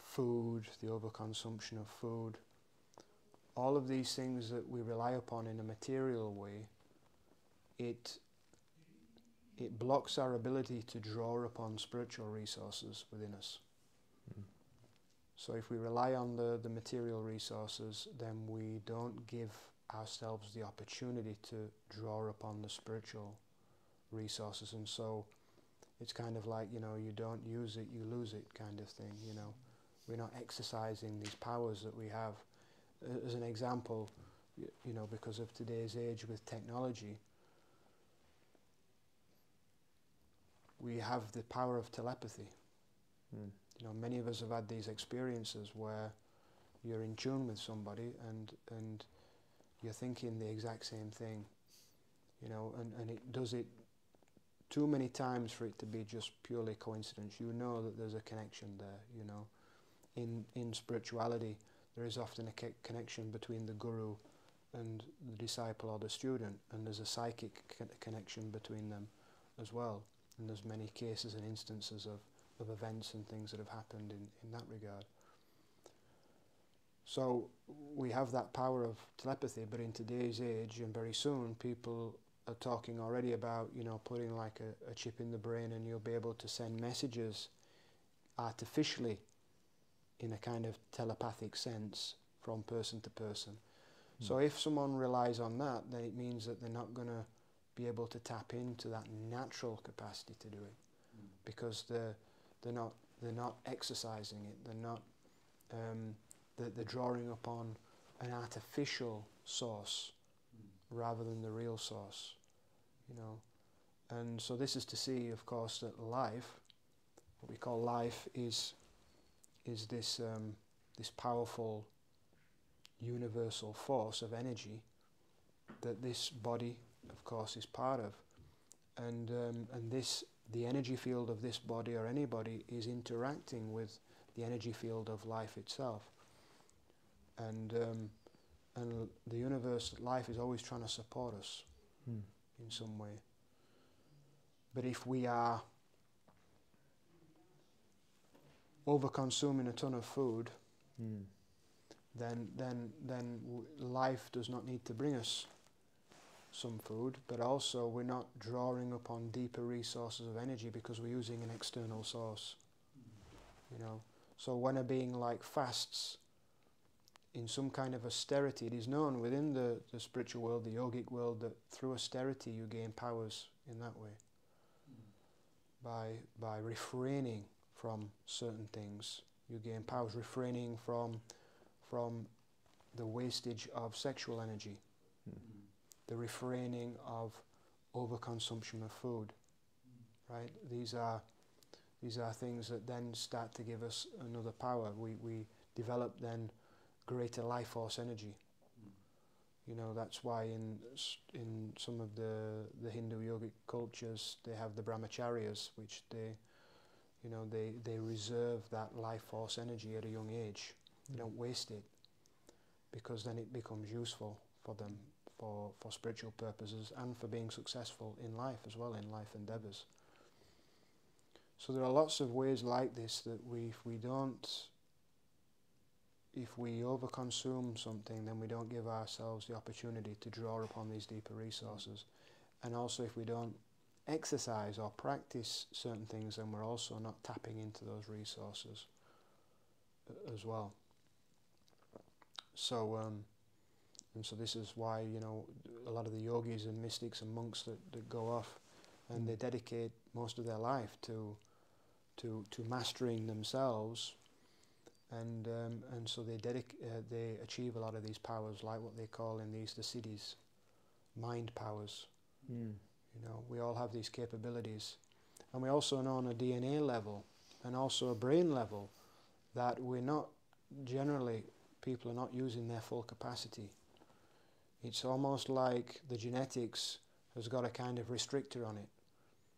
food, the overconsumption of food, all of these things that we rely upon in a material way, it blocks our ability to draw upon spiritual resources within us. Mm. So if we rely on the material resources, then we don't give ourselves the opportunity to draw upon the spiritual resources, and so it's kind of like, you know, you don't use it, you lose it kind of thing, you know. We're not exercising these powers that we have. As an example, you know, because of today's age with technology, we have the power of telepathy. Mm. You know, many of us have had these experiences where you're in tune with somebody and you're thinking the exact same thing, you know, and it does it too many times for it to be just purely coincidence. You know that there's a connection there, you know. In spirituality, there is often a connection between the guru and the disciple or the student, and there's a psychic connection between them as well. And there's many cases and instances of events and things that have happened in that regard. So we have that power of telepathy, but in today's age, and very soon, people are talking already about, you know, putting like a chip in the brain and you'll be able to send messages artificially in a kind of telepathic sense from person to person. Mm. So if someone relies on that, then it means that they're not going to be able to tap into that natural capacity to do it, because they're not exercising it. They're not they're drawing upon an artificial source rather than the real source, you know. And so this is to see, of course, that life, what we call life, is this this powerful universal force of energy that this body, of course, is part of, and this, the energy field of this body or any body, is interacting with the energy field of life itself, and the universe, life, is always trying to support us in some way. But if we are over-consuming a ton of food, then life does not need to bring us some food, but also we're not drawing upon deeper resources of energy because we're using an external source, you know. So when a being like fasts in some kind of austerity, it is known within the spiritual world, the yogic world, that through austerity you gain powers in that way. By refraining from certain things, you gain powers. Refraining from the wastage of sexual energy, the refraining of overconsumption of food, right? These are things that then start to give us another power. We develop then greater life force energy. You know, that's why in some of the Hindu yogic cultures they have the brahmacharyas, which they reserve that life force energy at a young age. They don't waste it, because then it becomes useful for them for spiritual purposes and for being successful in life as well, in life endeavors. So there are lots of ways like this that if we overconsume something, then we don't give ourselves the opportunity to draw upon these deeper resources. And also if we don't exercise or practice certain things, then we're also not tapping into those resources as well. So and so this is why, you know, a lot of the yogis and mystics and monks that go off and they dedicate most of their life to mastering themselves, and so they achieve a lot of these powers, like what they call in these the siddhis, mind powers. You know, we all have these capabilities, and we also know on a DNA level and also a brain level that we're not generally people are not using their full capacity. It's almost like the genetics has got a kind of restrictor on it.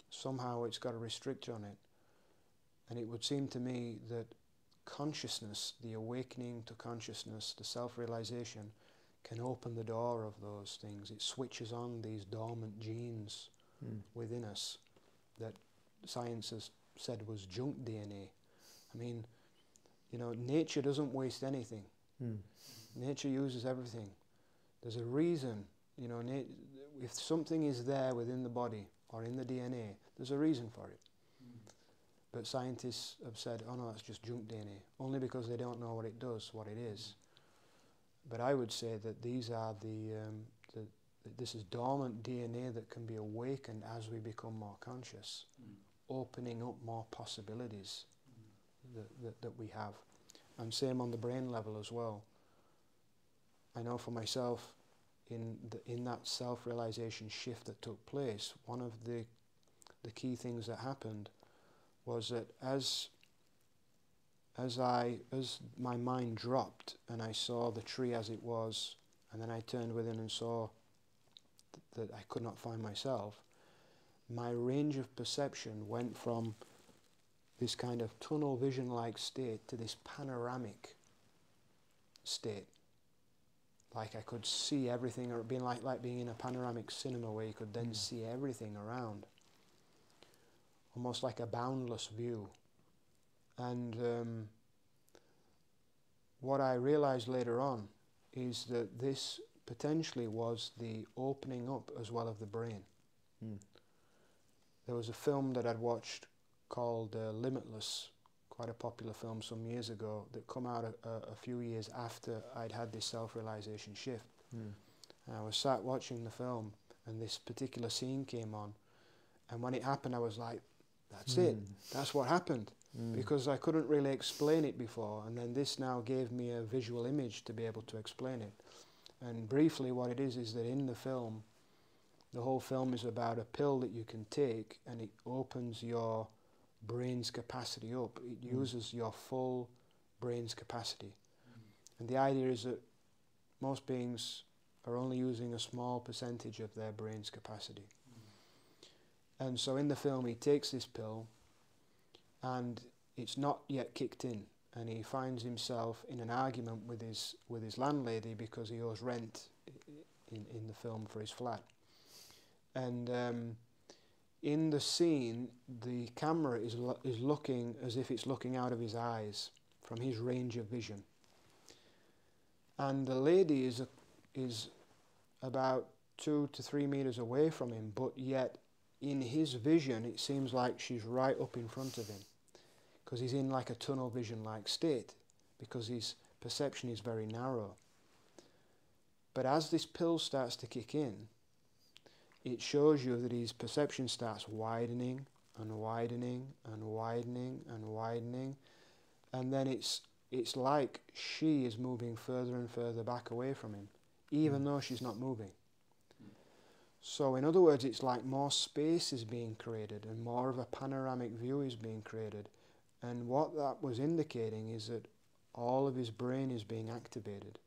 Somehow it's got a restrictor on it. And it would seem to me that consciousness, the awakening to consciousness, the self-realization, can open the door of those things. It switches on these dormant genes within us that science has said was junk DNA. I mean, you know, nature doesn't waste anything. Nature uses everything. There's a reason, you know, if something is there within the body or in the DNA, there's a reason for it. But scientists have said, oh no, that's just junk DNA, only because they don't know what it does, what it is. But I would say that these are this is dormant DNA that can be awakened as we become more conscious, opening up more possibilities that we have. And same on the brain level as well. I know for myself, in that self-realization shift that took place, one of the key things that happened was that as my mind dropped and I saw the tree as it was, and then I turned within and saw that I could not find myself, my range of perception went from this kind of tunnel vision-like state to this panoramic state. Like I could see everything, or being like being in a panoramic cinema where you could then see everything around. Almost like a boundless view. And what I realized later on is that this potentially was the opening up as well of the brain. There was a film that I'd watched called Limitless, quite a popular film some years ago, that come out a few years after I'd had this self-realization shift. And I was sat watching the film and this particular scene came on, and when it happened I was like, that's it, that's what happened. Because I couldn't really explain it before, and then this now gave me a visual image to be able to explain it. And briefly what it is that in the film, the whole film is about a pill that you can take and it opens your brain's capacity up. It uses your full brain's capacity. And the idea is that most beings are only using a small percentage of their brain's capacity. And so in the film he takes this pill and it's not yet kicked in, and he finds himself in an argument with his landlady because he owes rent in the film for his flat. And in the scene, the camera is looking as if it's looking out of his eyes from his range of vision. And the lady is about 2 to 3 meters away from him, but yet in his vision it seems like she's right up in front of him, because he's in like a tunnel vision like state, because his perception is very narrow. But as this pill starts to kick in, it shows you that his perception starts widening and widening and widening and widening, and then it's like she is moving further and further back away from him, even though she's not moving. So in other words, it's like more space is being created and more of a panoramic view is being created. And what that was indicating is that all of his brain is being activated.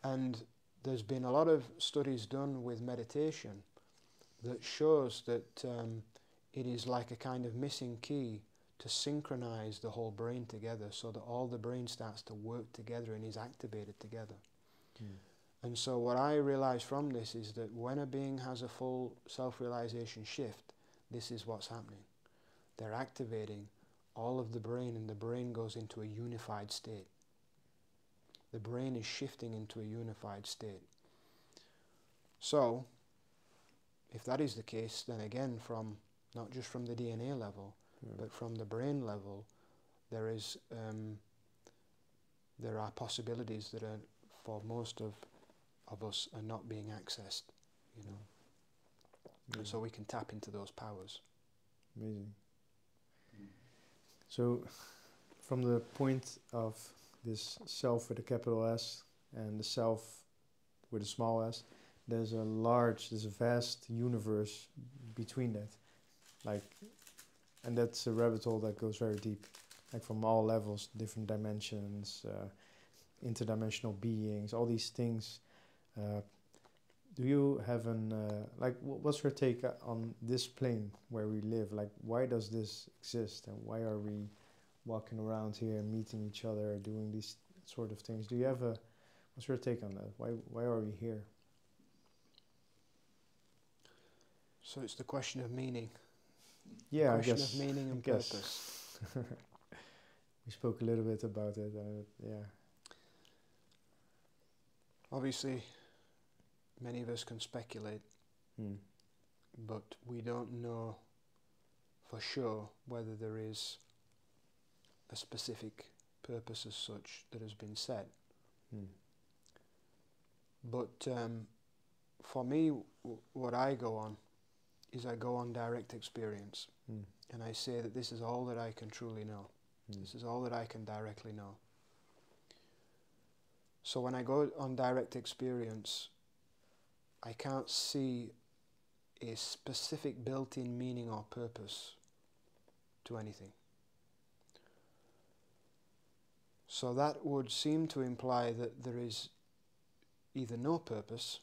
And there's been a lot of studies done with meditation that shows that it is like a kind of missing key to synchronize the whole brain together, so that all the brain starts to work together and is activated together. And so what I realize from this is that when a being has a full self-realization shift, this is what's happening. They're activating all of the brain, and the brain goes into a unified state. The brain is shifting into a unified state. So, if that is the case, then again, from not just from the DNA level, but from the brain level, there are possibilities that are, for most of us, are not being accessed, you know. And so we can tap into those powers. Amazing. So, from the point of this self with a capital S and the self with a small s, there's a vast universe between that. And that's a rabbit hole that goes very deep. Like from all levels, different dimensions, interdimensional beings, all these things. Do you have an what's your take on this plane where we live? Like, why does this exist, and why are we walking around here and meeting each other, doing these sort of things? Do you have a what's your take on that? Why are we here? So it's the question of meaning. Yeah, the I question guess. of meaning and purpose. We spoke a little bit about it. Yeah. Obviously, many of us can speculate, but we don't know for sure whether there is a specific purpose as such that has been set. But for me, what I go on is I go on direct experience, and I say that this is all that I can truly know. This is all that I can directly know. So when I go on direct experience, I can't see a specific built-in meaning or purpose to anything. So that would seem to imply that there is either no purpose,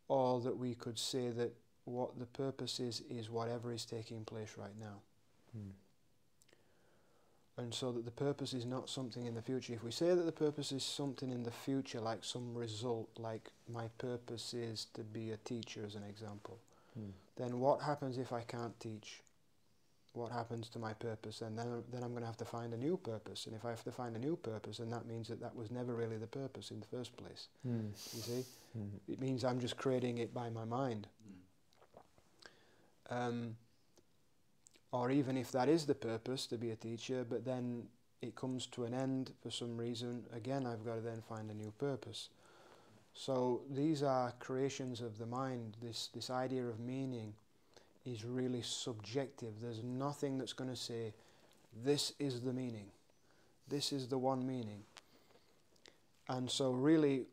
or that we could say that what the purpose is whatever is taking place right now. And so that the purpose is not something in the future. If we say that the purpose is something in the future, like some result, like my purpose is to be a teacher as an example, then what happens if I can't teach? What happens to my purpose? And then I'm going to have to find a new purpose. And if I have to find a new purpose, then that means that that was never really the purpose in the first place. You see? It means I'm just creating it by my mind. Or even if that is the purpose, to be a teacher, but then it comes to an end for some reason, again I've got to then find a new purpose. So these are creations of the mind. This idea of meaning is really subjective. There's nothing that's going to say, this is the meaning. This is the one meaning. And so really,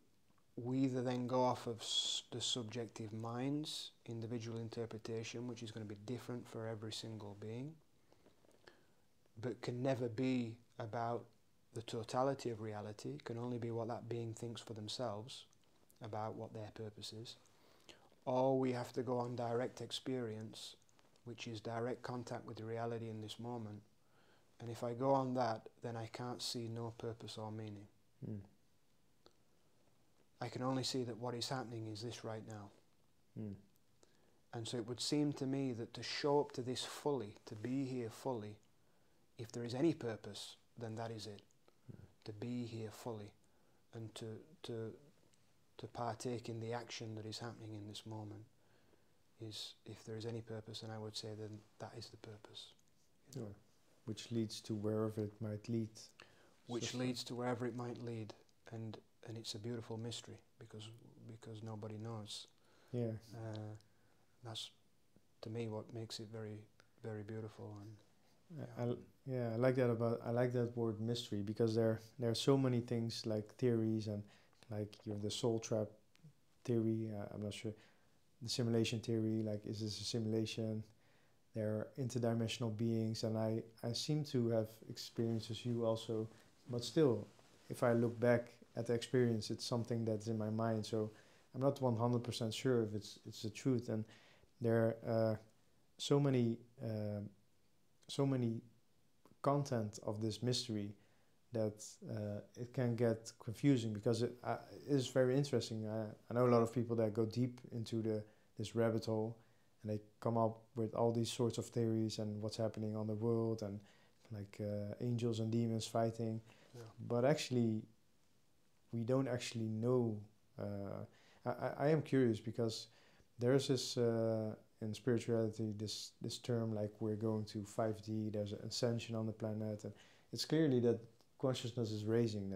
we either then go off of the subjective mind's individual interpretation, which is going to be different for every single being, but can never be about the totality of reality. It can only be what that being thinks for themselves about what their purpose is. Or we have to go on direct experience, which is direct contact with the reality in this moment. And if I go on that, then I can't see no purpose or meaning. I can only see that what is happening is this right now. And so it would seem to me that to show up to this fully, to be here fully, if there is any purpose, then that is it. To be here fully and to partake in the action that is happening in this moment is, if there is any purpose, and I would say then that is the purpose. Yeah. Which leads to wherever it might lead. Which leads to wherever it might lead, and it's a beautiful mystery because nobody knows. Yeah. That's to me what makes it very, very beautiful. And I like that word mystery, because there are so many things like theories, and like you have the soul trap theory, I'm not sure, the simulation theory, like is this a simulation? There are interdimensional beings, and I seem to have experienced as you also, but still, if I look back at the experience, it's something that's in my mind, so I'm not 100% sure if it's the truth. And there are so many content of this mystery that it can get confusing, because it is very interesting. I know a lot of people that go deep into this rabbit hole, and they come up with all these sorts of theories and what's happening on the world, and like angels and demons fighting. Yeah. But actually, we don't actually know. I am curious, because there's this in spirituality this term, like we're going to 5D. There's an ascension on the planet, and it's clearly that consciousness is raising,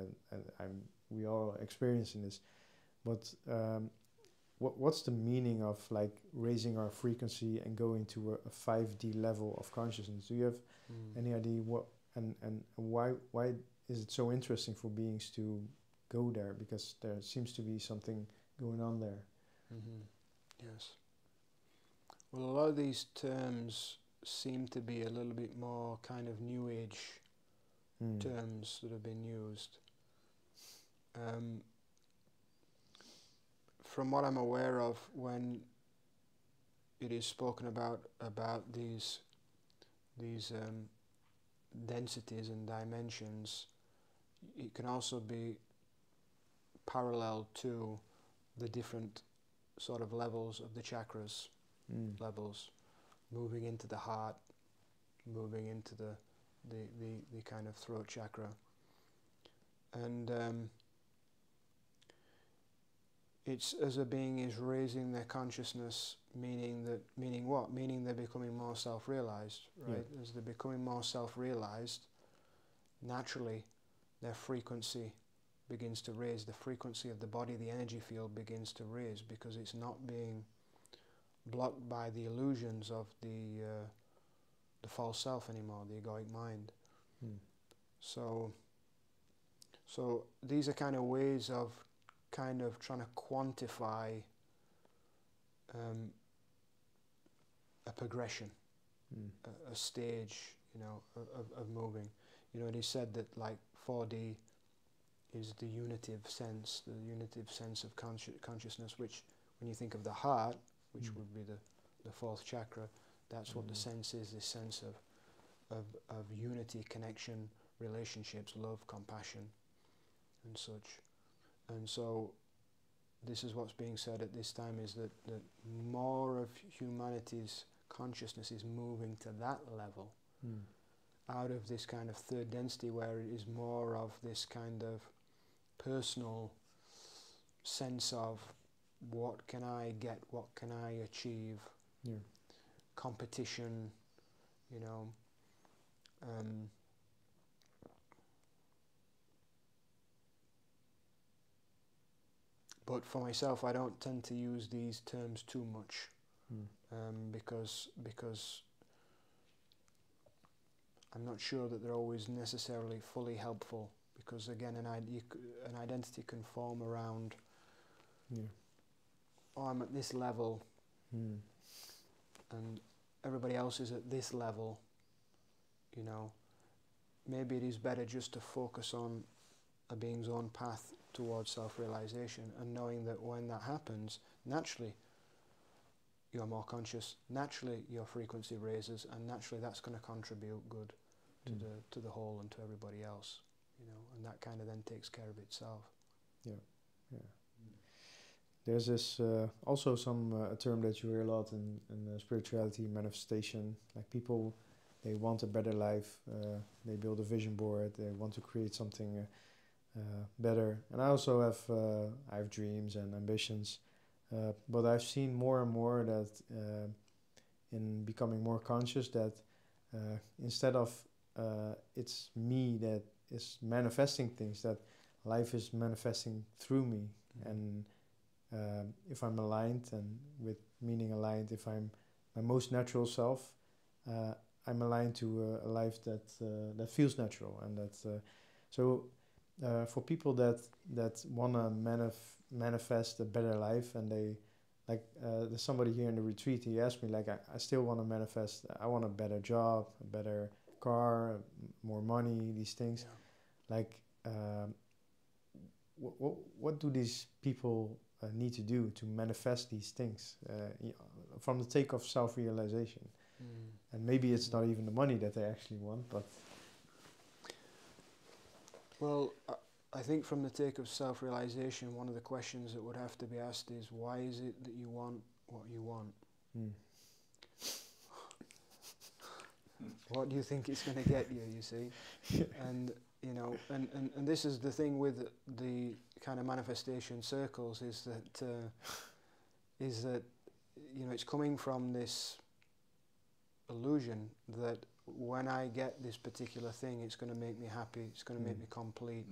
and we are experiencing this. But what's the meaning of like raising our frequency and going to a 5D level of consciousness? Do you have any idea what and why is it so interesting for beings to go there? Because there seems to be something going on there. Yes. Well, a lot of these terms seem to be a little bit more kind of new age terms that have been used. From what I'm aware of, when it is spoken about these densities and dimensions, it can also be parallel to the different sort of levels of the chakras, levels, moving into the heart, moving into the kind of throat chakra. And it's as a being is raising their consciousness, meaning what? Meaning they're becoming more self-realized, right? Yeah. As they're becoming more self-realized, naturally their frequency begins to raise. The frequency of the body, the energy field begins to raise, because it's not being blocked by the illusions of the false self anymore, the egoic mind. So these are kind of ways of kind of trying to quantify a progression, a stage, you know, of moving. You know, it is said that like 4D is the unitive sense of consciousness, which when you think of the heart, which would be the fourth chakra, that's what the sense is, this sense of unity, connection, relationships, love, compassion, and such. And so this is what's being said at this time, is that more of humanity's consciousness is moving to that level, out of this kind of third density, where it is more of this kind of personal sense of what can I get, what can I achieve, competition, you know. But for myself, I don't tend to use these terms too much, because I'm not sure that they're always necessarily fully helpful. Because again, an identity can form around, oh, I'm at this level, and everybody else is at this level, you know. Maybe it is better just to focus on a being's own path towards self-realization, and knowing that when that happens, naturally you're more conscious, naturally your frequency raises, and naturally that's going to contribute good to the whole and to everybody else, you know, and that kind of then takes care of itself. There's this also a term that you hear a lot in spirituality, manifestation. Like people, they want a better life, they build a vision board, they want to create something better. And I also have dreams and ambitions, but I've seen more and more that in becoming more conscious, that instead of it's me that is manifesting things, that life is manifesting through me. And if I'm aligned, and with meaning aligned, if I'm my most natural self, I'm aligned to a life that feels natural, and that for people that wanna manifest a better life, and they like there's somebody here in the retreat, he asked me, like, I still want to manifest, I want a better job, a better car, more money, these things. Like what do these people need to do to manifest these things from the take of self-realization? And maybe it's not even the money that they actually want, but well, I think from the take of self-realization, one of the questions that would have to be asked is, why is it that you want what you want? What do you think it's going to get you, you see? And, you know, and this is the thing with the kind of manifestation circles, is that, you know, it's coming from this illusion that when I get this particular thing, it's going to make me happy, it's going to make me complete,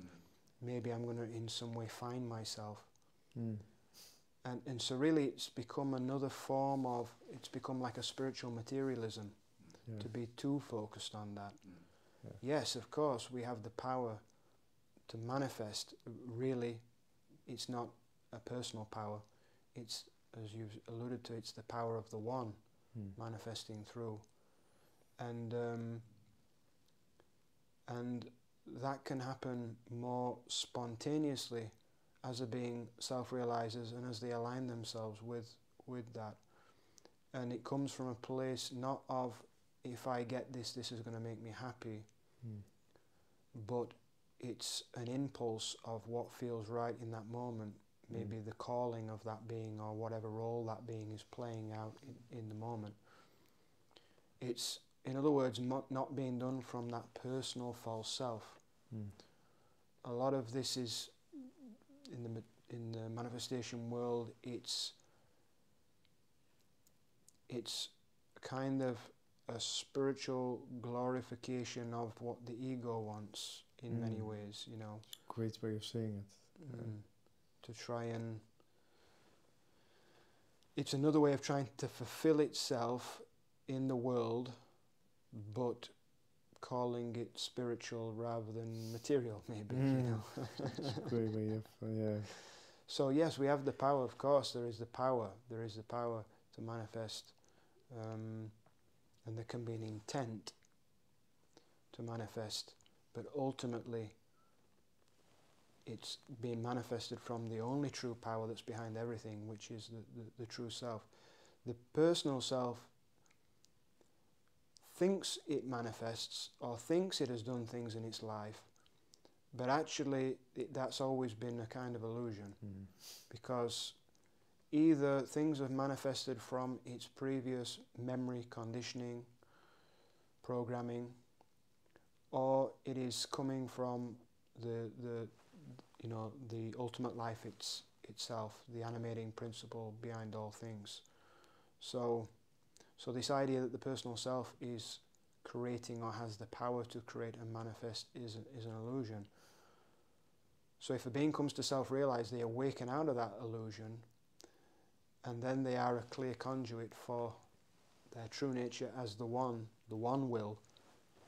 maybe I'm going to in some way find myself. And so really it's become another form of, it's become like a spiritual materialism, to be too focused on that. Yes, of course, we have the power to manifest. Really, it's not a personal power, it's, as you've alluded to, it's the power of the one manifesting through. And that can happen more spontaneously as a being self-realizes and as they align themselves with that. And it comes from a place not of, if I get this, this is going to make me happy, but it's an impulse of what feels right in that moment, maybe the calling of that being or whatever role that being is playing out in the moment. It's, in other words, not being done from that personal false self. A lot of this is, in the manifestation world, it's kind of a spiritual glorification of what the ego wants in many ways, you know. Great way of saying it. To try and... It's another way of trying to fulfill itself in the world, but calling it spiritual rather than material, maybe, you know. It's a great way of, yeah. So yes, we have the power, of course, there is the power to manifest, and there can be an intent to manifest, but ultimately it's being manifested from the only true power that's behind everything, which is the true self. The personal self thinks it manifests or thinks it has done things in its life, but actually that's always been a kind of illusion, because either things have manifested from its previous memory, conditioning, programming, or it is coming from the ultimate life itself, the animating principle behind all things. So this idea that the personal self is creating or has the power to create and manifest is an illusion. So if a being comes to self-realize, they awaken out of that illusion, and then they are a clear conduit for their true nature as the one will,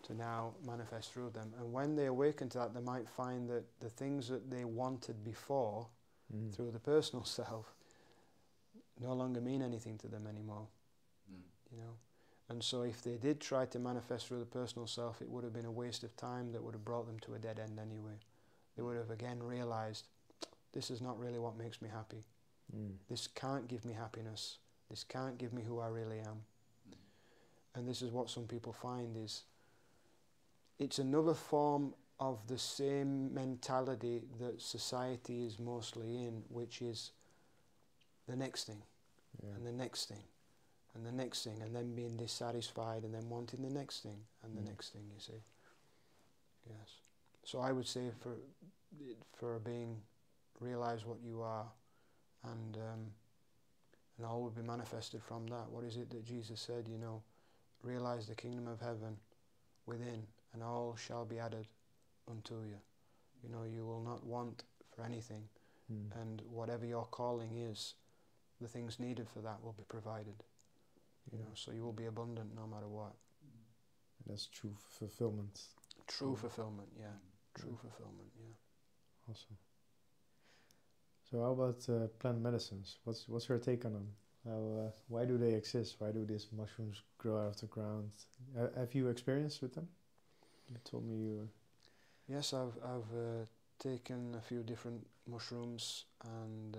to now manifest through them. And when they awaken to that, they might find that the things that they wanted before through the personal self no longer mean anything to them anymore. You know? And so if they did try to manifest through the personal self, it would have been a waste of time that would have brought them to a dead end anyway. They would have again realized, this is not really what makes me happy. This can't give me happiness. This can't give me who I really am. And this is what some people find is, it's another form of the same mentality that society is mostly in, which is the next thing, and the next thing, and the next thing, and then being dissatisfied, and then wanting the next thing, and the next thing, you see. Yes. So I would say for a being, realize what you are, and all will be manifested from that. What is it that Jesus said, you know? Realize the kingdom of heaven within, and all shall be added unto you. You know, you will not want for anything, and whatever your calling is, the things needed for that will be provided. You know, so you will be abundant no matter what. That's true fulfillment. True fulfillment, yeah. True fulfillment, yeah. Awesome. So how about plant medicines? What's your take on them? Why do they exist? Why do these mushrooms grow out of the ground? Have you experienced with them? You told me you... Yes, I've taken a few different mushrooms, and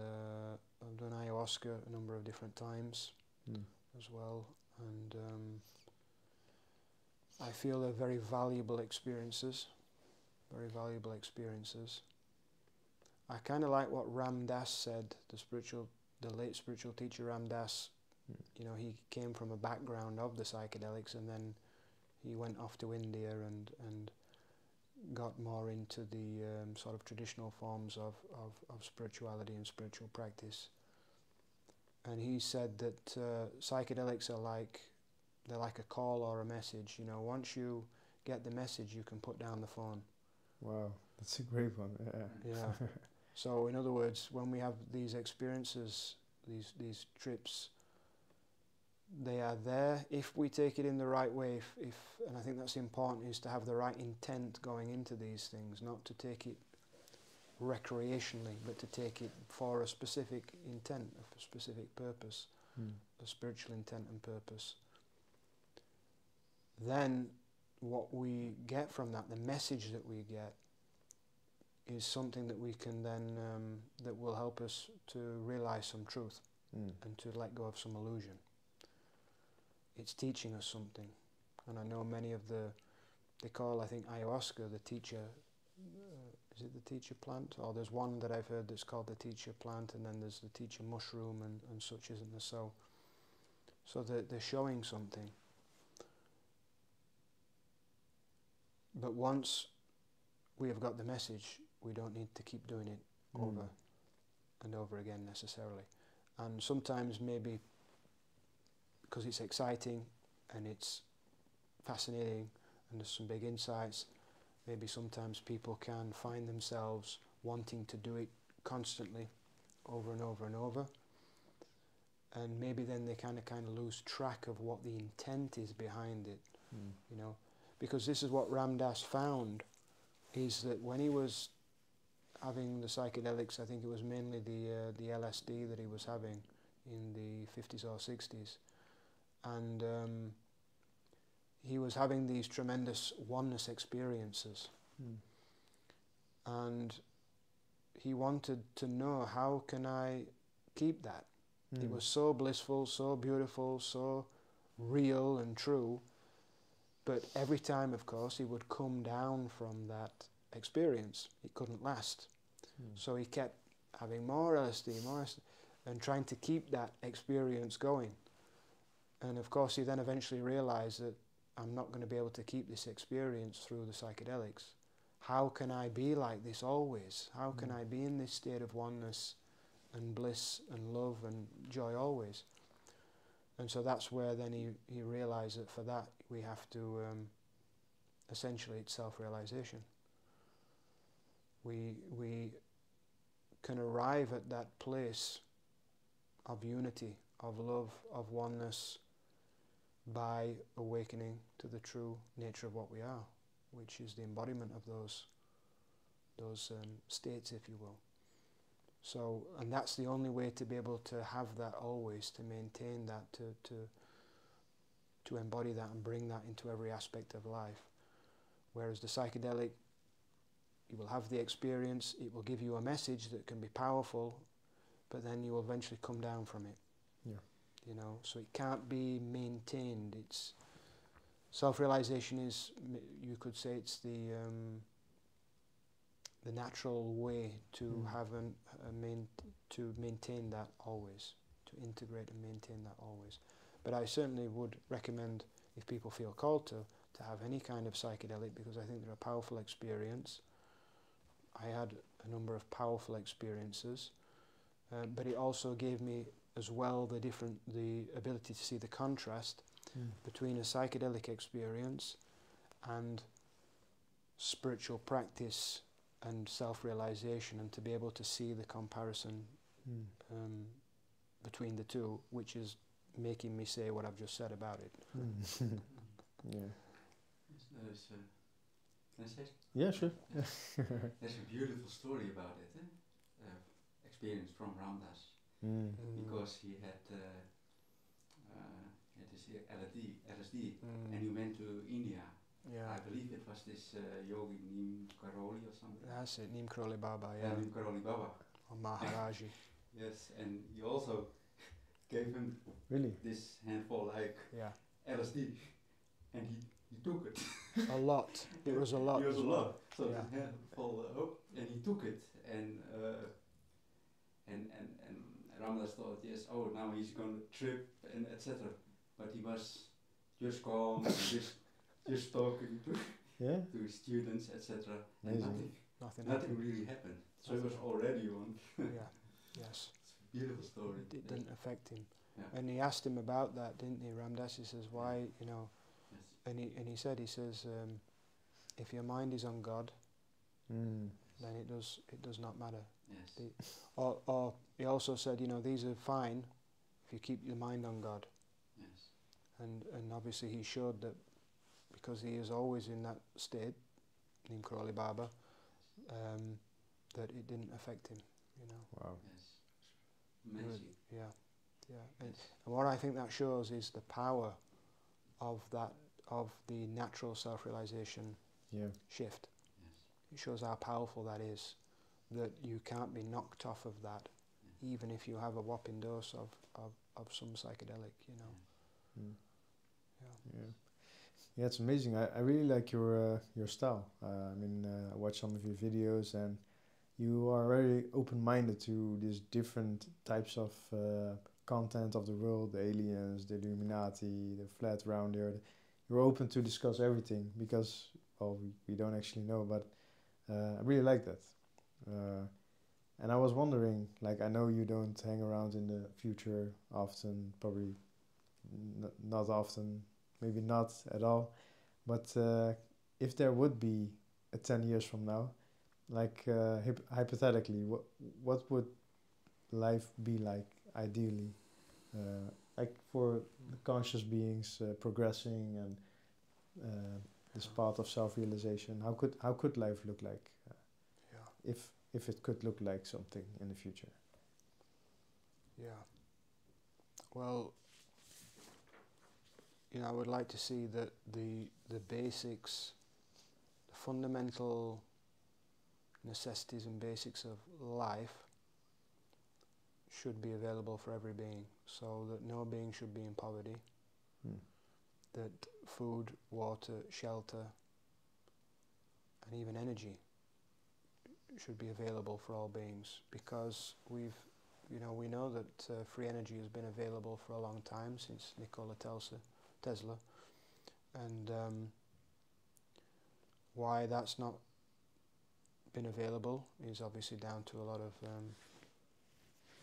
I've done ayahuasca a number of different times as well, and I feel they're very valuable experiences. Very valuable experiences. I kind of like what Ram Dass said, the late spiritual teacher Ram Dass. You know, he came from a background of the psychedelics, and then he went off to India and got more into the sort of traditional forms of spirituality and spiritual practice. And he said that psychedelics they're like a call or a message. You know, once you get the message, you can put down the phone. Wow, that's a great one. Yeah. So in other words, when we have these experiences, these trips, they are there if we take it in the right way. And I think that's important, is to have the right intent going into these things, not to take it recreationally, but to take it for a specific intent, a specific purpose, a spiritual intent and purpose. Then what we get from that, the message that we get, is something that we can then, that will help us to realize some truth and to let go of some illusion. It's teaching us something. And I know many of they call, I think, ayahuasca the teacher, is it the teacher plant? Or there's one that I've heard that's called the teacher plant, and then there's the teacher mushroom and such, isn't there? So they're showing something. But once we have got the message, we don't need to keep doing it over and over again necessarily. And sometimes maybe because it's exciting and it's fascinating and there's some big insights, maybe sometimes people can find themselves wanting to do it constantly over and over and over. And maybe then they kind of lose track of what the intent is behind it, you know. Because this is what Ram Dass found, is that when he was having the psychedelics, I think it was mainly the LSD that he was having in the 50s or 60s, and he was having these tremendous oneness experiences, and he wanted to know, how can I keep that? It was so blissful, so beautiful, so real and true. But every time, of course, he would come down from that experience. It couldn't last. So he kept having more LSD, and trying to keep that experience going. And of course, he then eventually realized that I'm not going to be able to keep this experience through the psychedelics. How can I be like this always? How can I be in this state of oneness and bliss and love and joy always? And so that's where then he realized that for that we have to, essentially it's self-realization. We can arrive at that place of unity, of love, of oneness, by awakening to the true nature of what we are, which is the embodiment of those states, if you will. So, and that's the only way to be able to have that always, to maintain that, to embody that and bring that into every aspect of life. Whereas the psychedelic, you will have the experience, it will give you a message that can be powerful, but then you will eventually come down from it. Yeah. You know, so it can't be maintained. It's self-realization is, you could say, it's the natural way to have to maintain that always, to integrate and maintain that always. But I certainly would recommend, if people feel called to have any kind of psychedelic, because I think they're a powerful experience. I had a number of powerful experiences, but it also gave me as well the ability to see the contrast between a psychedelic experience and spiritual practice and self-realization, and to be able to see the comparison between the two, which is making me say what I've just said about it. Yeah. Can I say? Yeah, sure. There's a beautiful story about it, experience from Ram Dass, because he had this LSD, and he went to India. Yeah. I believe it was this yogi Neem Karoli or something. That's it, Neem Karoli Baba, yeah. Neem Karoli Baba. Or Maharaji. Yes, and he also gave him this handful like LSD, and he took it. A lot. It was a lot. It was a lot. So yeah. the handful, and he took it, and Ram Dass thought, yes, oh, now he's going to trip and etc. But he was just calm, and just talking to his students, etc. And nothing really happened. So it was already on. Yes. It's a beautiful story. It didn't affect him. Yeah. And he asked him about that, didn't he? Ram Dass, he says, why, you know, and he says, if your mind is on God, then it does not matter. Yes. Or he also said, you know, these are fine if you keep your mind on God. Yes. And obviously he showed that, because he is always in that state, Neem Karoli Baba, that it didn't affect him, you know. Wow. Yes. Amazing. Yeah. And what I think that shows is the power of that, of the natural self-realization shift. Yes. It shows how powerful that is, that you can't be knocked off of that, even if you have a whopping dose of some psychedelic, you know. Yeah, it's amazing. I really like your style. I mean, I watch some of your videos, and you are very open-minded to these different types of content of the world, the aliens, the Illuminati, the flat rounder. You're open to discuss everything because, well, we don't actually know, but I really like that. And I was wondering, like, I know you don't hang around in the future often, probably not often, maybe not at all, but if there would be a 10 years from now, like hypothetically, what would life be like ideally? Like for the conscious beings progressing and this path of self-realization, how could life look like if it could look like something in the future? Yeah. Well, you know, I would like to see that the basics, the fundamental necessities and basics of life should be available for every being, so that no being should be in poverty, that food, water, shelter, and even energy should be available for all beings, because we know that free energy has been available for a long time, since Nikola Tesla, and why that's not been available is obviously down to a lot of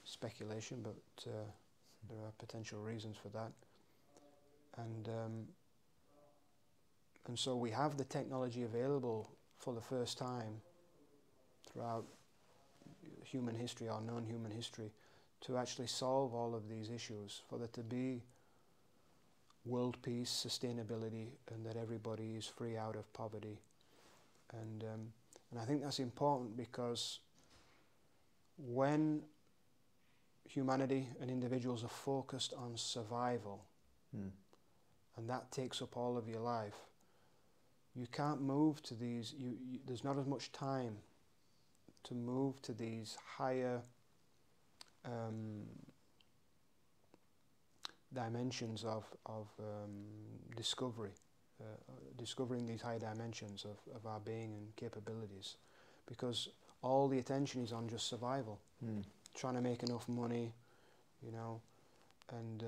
speculation, but there are potential reasons for that, and so we have the technology available for the first time throughout human history, or known human history, to actually solve all of these issues, for there to be world peace, sustainability, and that everybody is free out of poverty. And I think that's important, because when humanity and individuals are focused on survival, and that takes up all of your life, you can't move to these, there's not as much time to move to these higher dimensions of discovery, discovering these high dimensions of our being and capabilities, because all the attention is on just survival, trying to make enough money, you know, and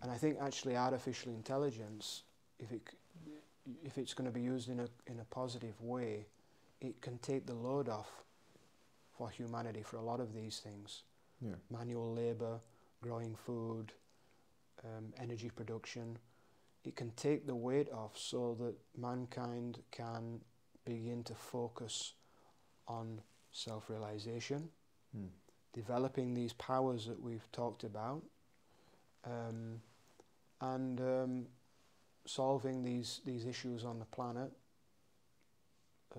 I think actually artificial intelligence, if it's going to be used in a positive way, it can take the load off for humanity for a lot of these things. Manual labor, growing food, energy production. It can take the weight off, so that mankind can begin to focus on self-realization, developing these powers that we've talked about, and solving these issues on the planet,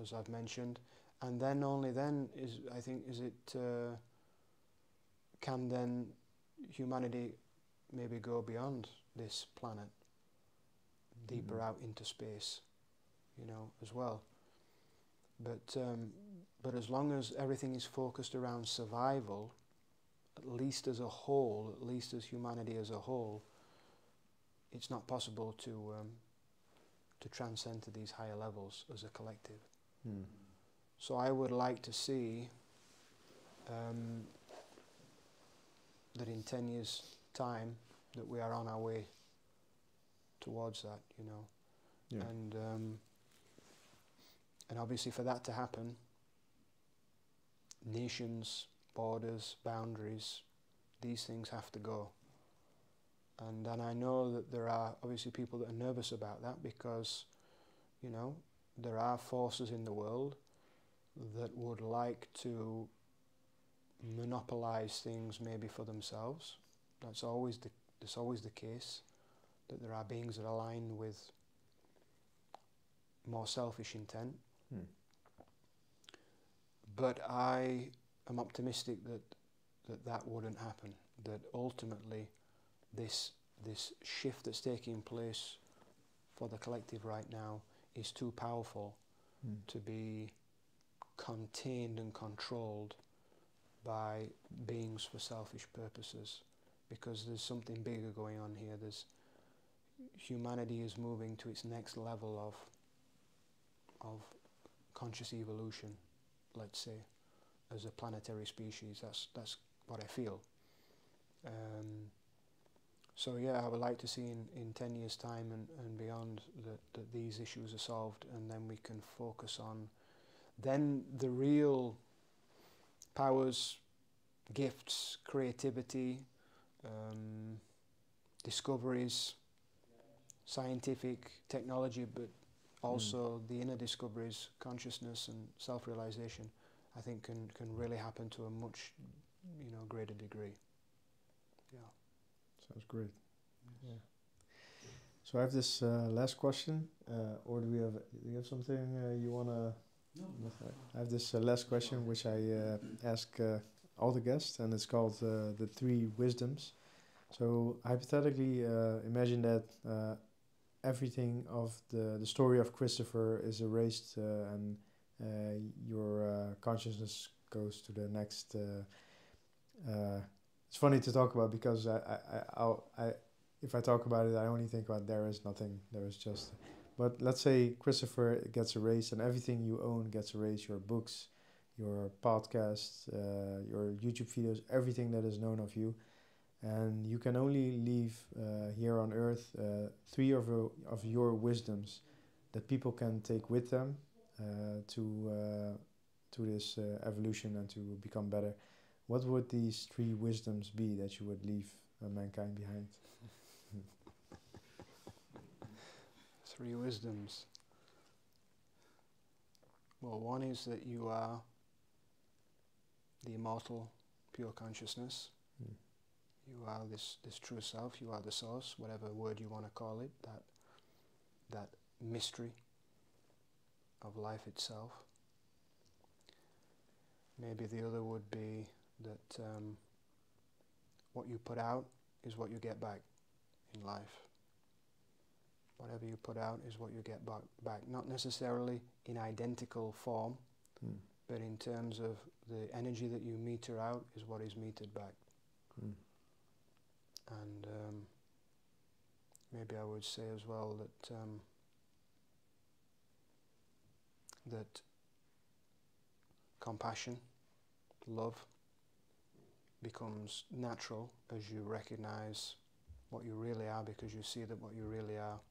as I've mentioned, and then only then can then humanity maybe go beyond this planet, deeper out into space, you know, as well. But as long as everything is focused around survival, at least as a whole, at least as humanity as a whole, it's not possible to transcend to these higher levels as a collective. So I would like to see that in 10 years' time that we are on our way towards that, you know. And obviously for that to happen, nations, borders, boundaries, these things have to go. And I know that there are obviously people that are nervous about that, because, you know, there are forces in the world that would like to monopolize things maybe for themselves. That's always the case, that there are beings that align with more selfish intent. But I am optimistic that wouldn't happen, that ultimately this shift that's taking place for the collective right now is too powerful to be contained and controlled by beings for selfish purposes, because there's something bigger going on here. Humanity is moving to its next level of conscious evolution, let's say, as a planetary species. That's what I feel. So yeah, I would like to see in 10 years' time and beyond that these issues are solved, and then we can focus on then the real powers, gifts, creativity, discoveries, scientific technology, but also the inner discoveries, consciousness and self-realization, I think can really happen to a much, greater degree. Yeah. Sounds great. Yeah. So I have this last question, or do you have something you wanna? No. I have this last question which I ask all the guests, and it's called the 3 wisdoms. So hypothetically, imagine that everything of the story of Christopher is erased, and your consciousness goes to the next. It's funny to talk about because if I talk about it, I only think about there is nothing, there is just. But let's say Christopher gets erased and everything you own gets erased, your books, your podcasts, your YouTube videos, everything that is known of you. And you can only leave here on earth 3 of your wisdoms that people can take with them to this evolution and to become better. What would these 3 wisdoms be that you would leave mankind behind? 3 wisdoms. Well, one is that you are the immortal, pure consciousness. You are this true self. You are the source, whatever word you want to call it. That mystery of life itself. Maybe the other would be that what you put out is what you get back in life. Whatever you put out is what you get back. Not necessarily in identical form, but in terms of the energy that you meter out is what is metered back. And maybe I would say as well that compassion, love, becomes natural as you recognize what you really are, because you see that what you really are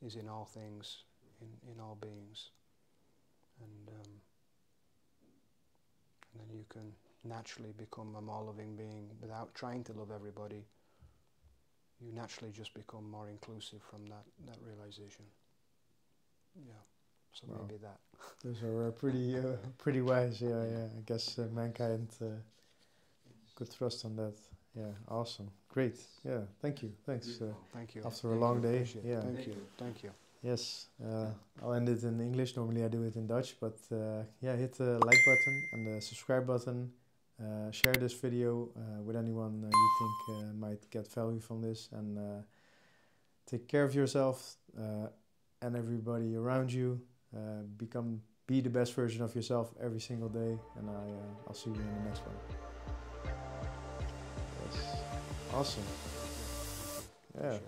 is in all things, in all beings. And then you can naturally become a more loving being without trying to love everybody. You naturally just become more inclusive from that realization. Yeah, so wow. Maybe that. Those are pretty wise. Yeah. I guess mankind could trust on that. Yeah, awesome, great. Yeah, thank you. Thanks. Thank you. After a long day. Yeah. Thank you. Yes, I'll end it in English. Normally I do it in Dutch, but yeah, hit the like button and the subscribe button. Share this video with anyone you think might get value from this, and take care of yourself and everybody around you. Be the best version of yourself every single day, and I'll see you in the next one. Yes. Awesome. Yeah.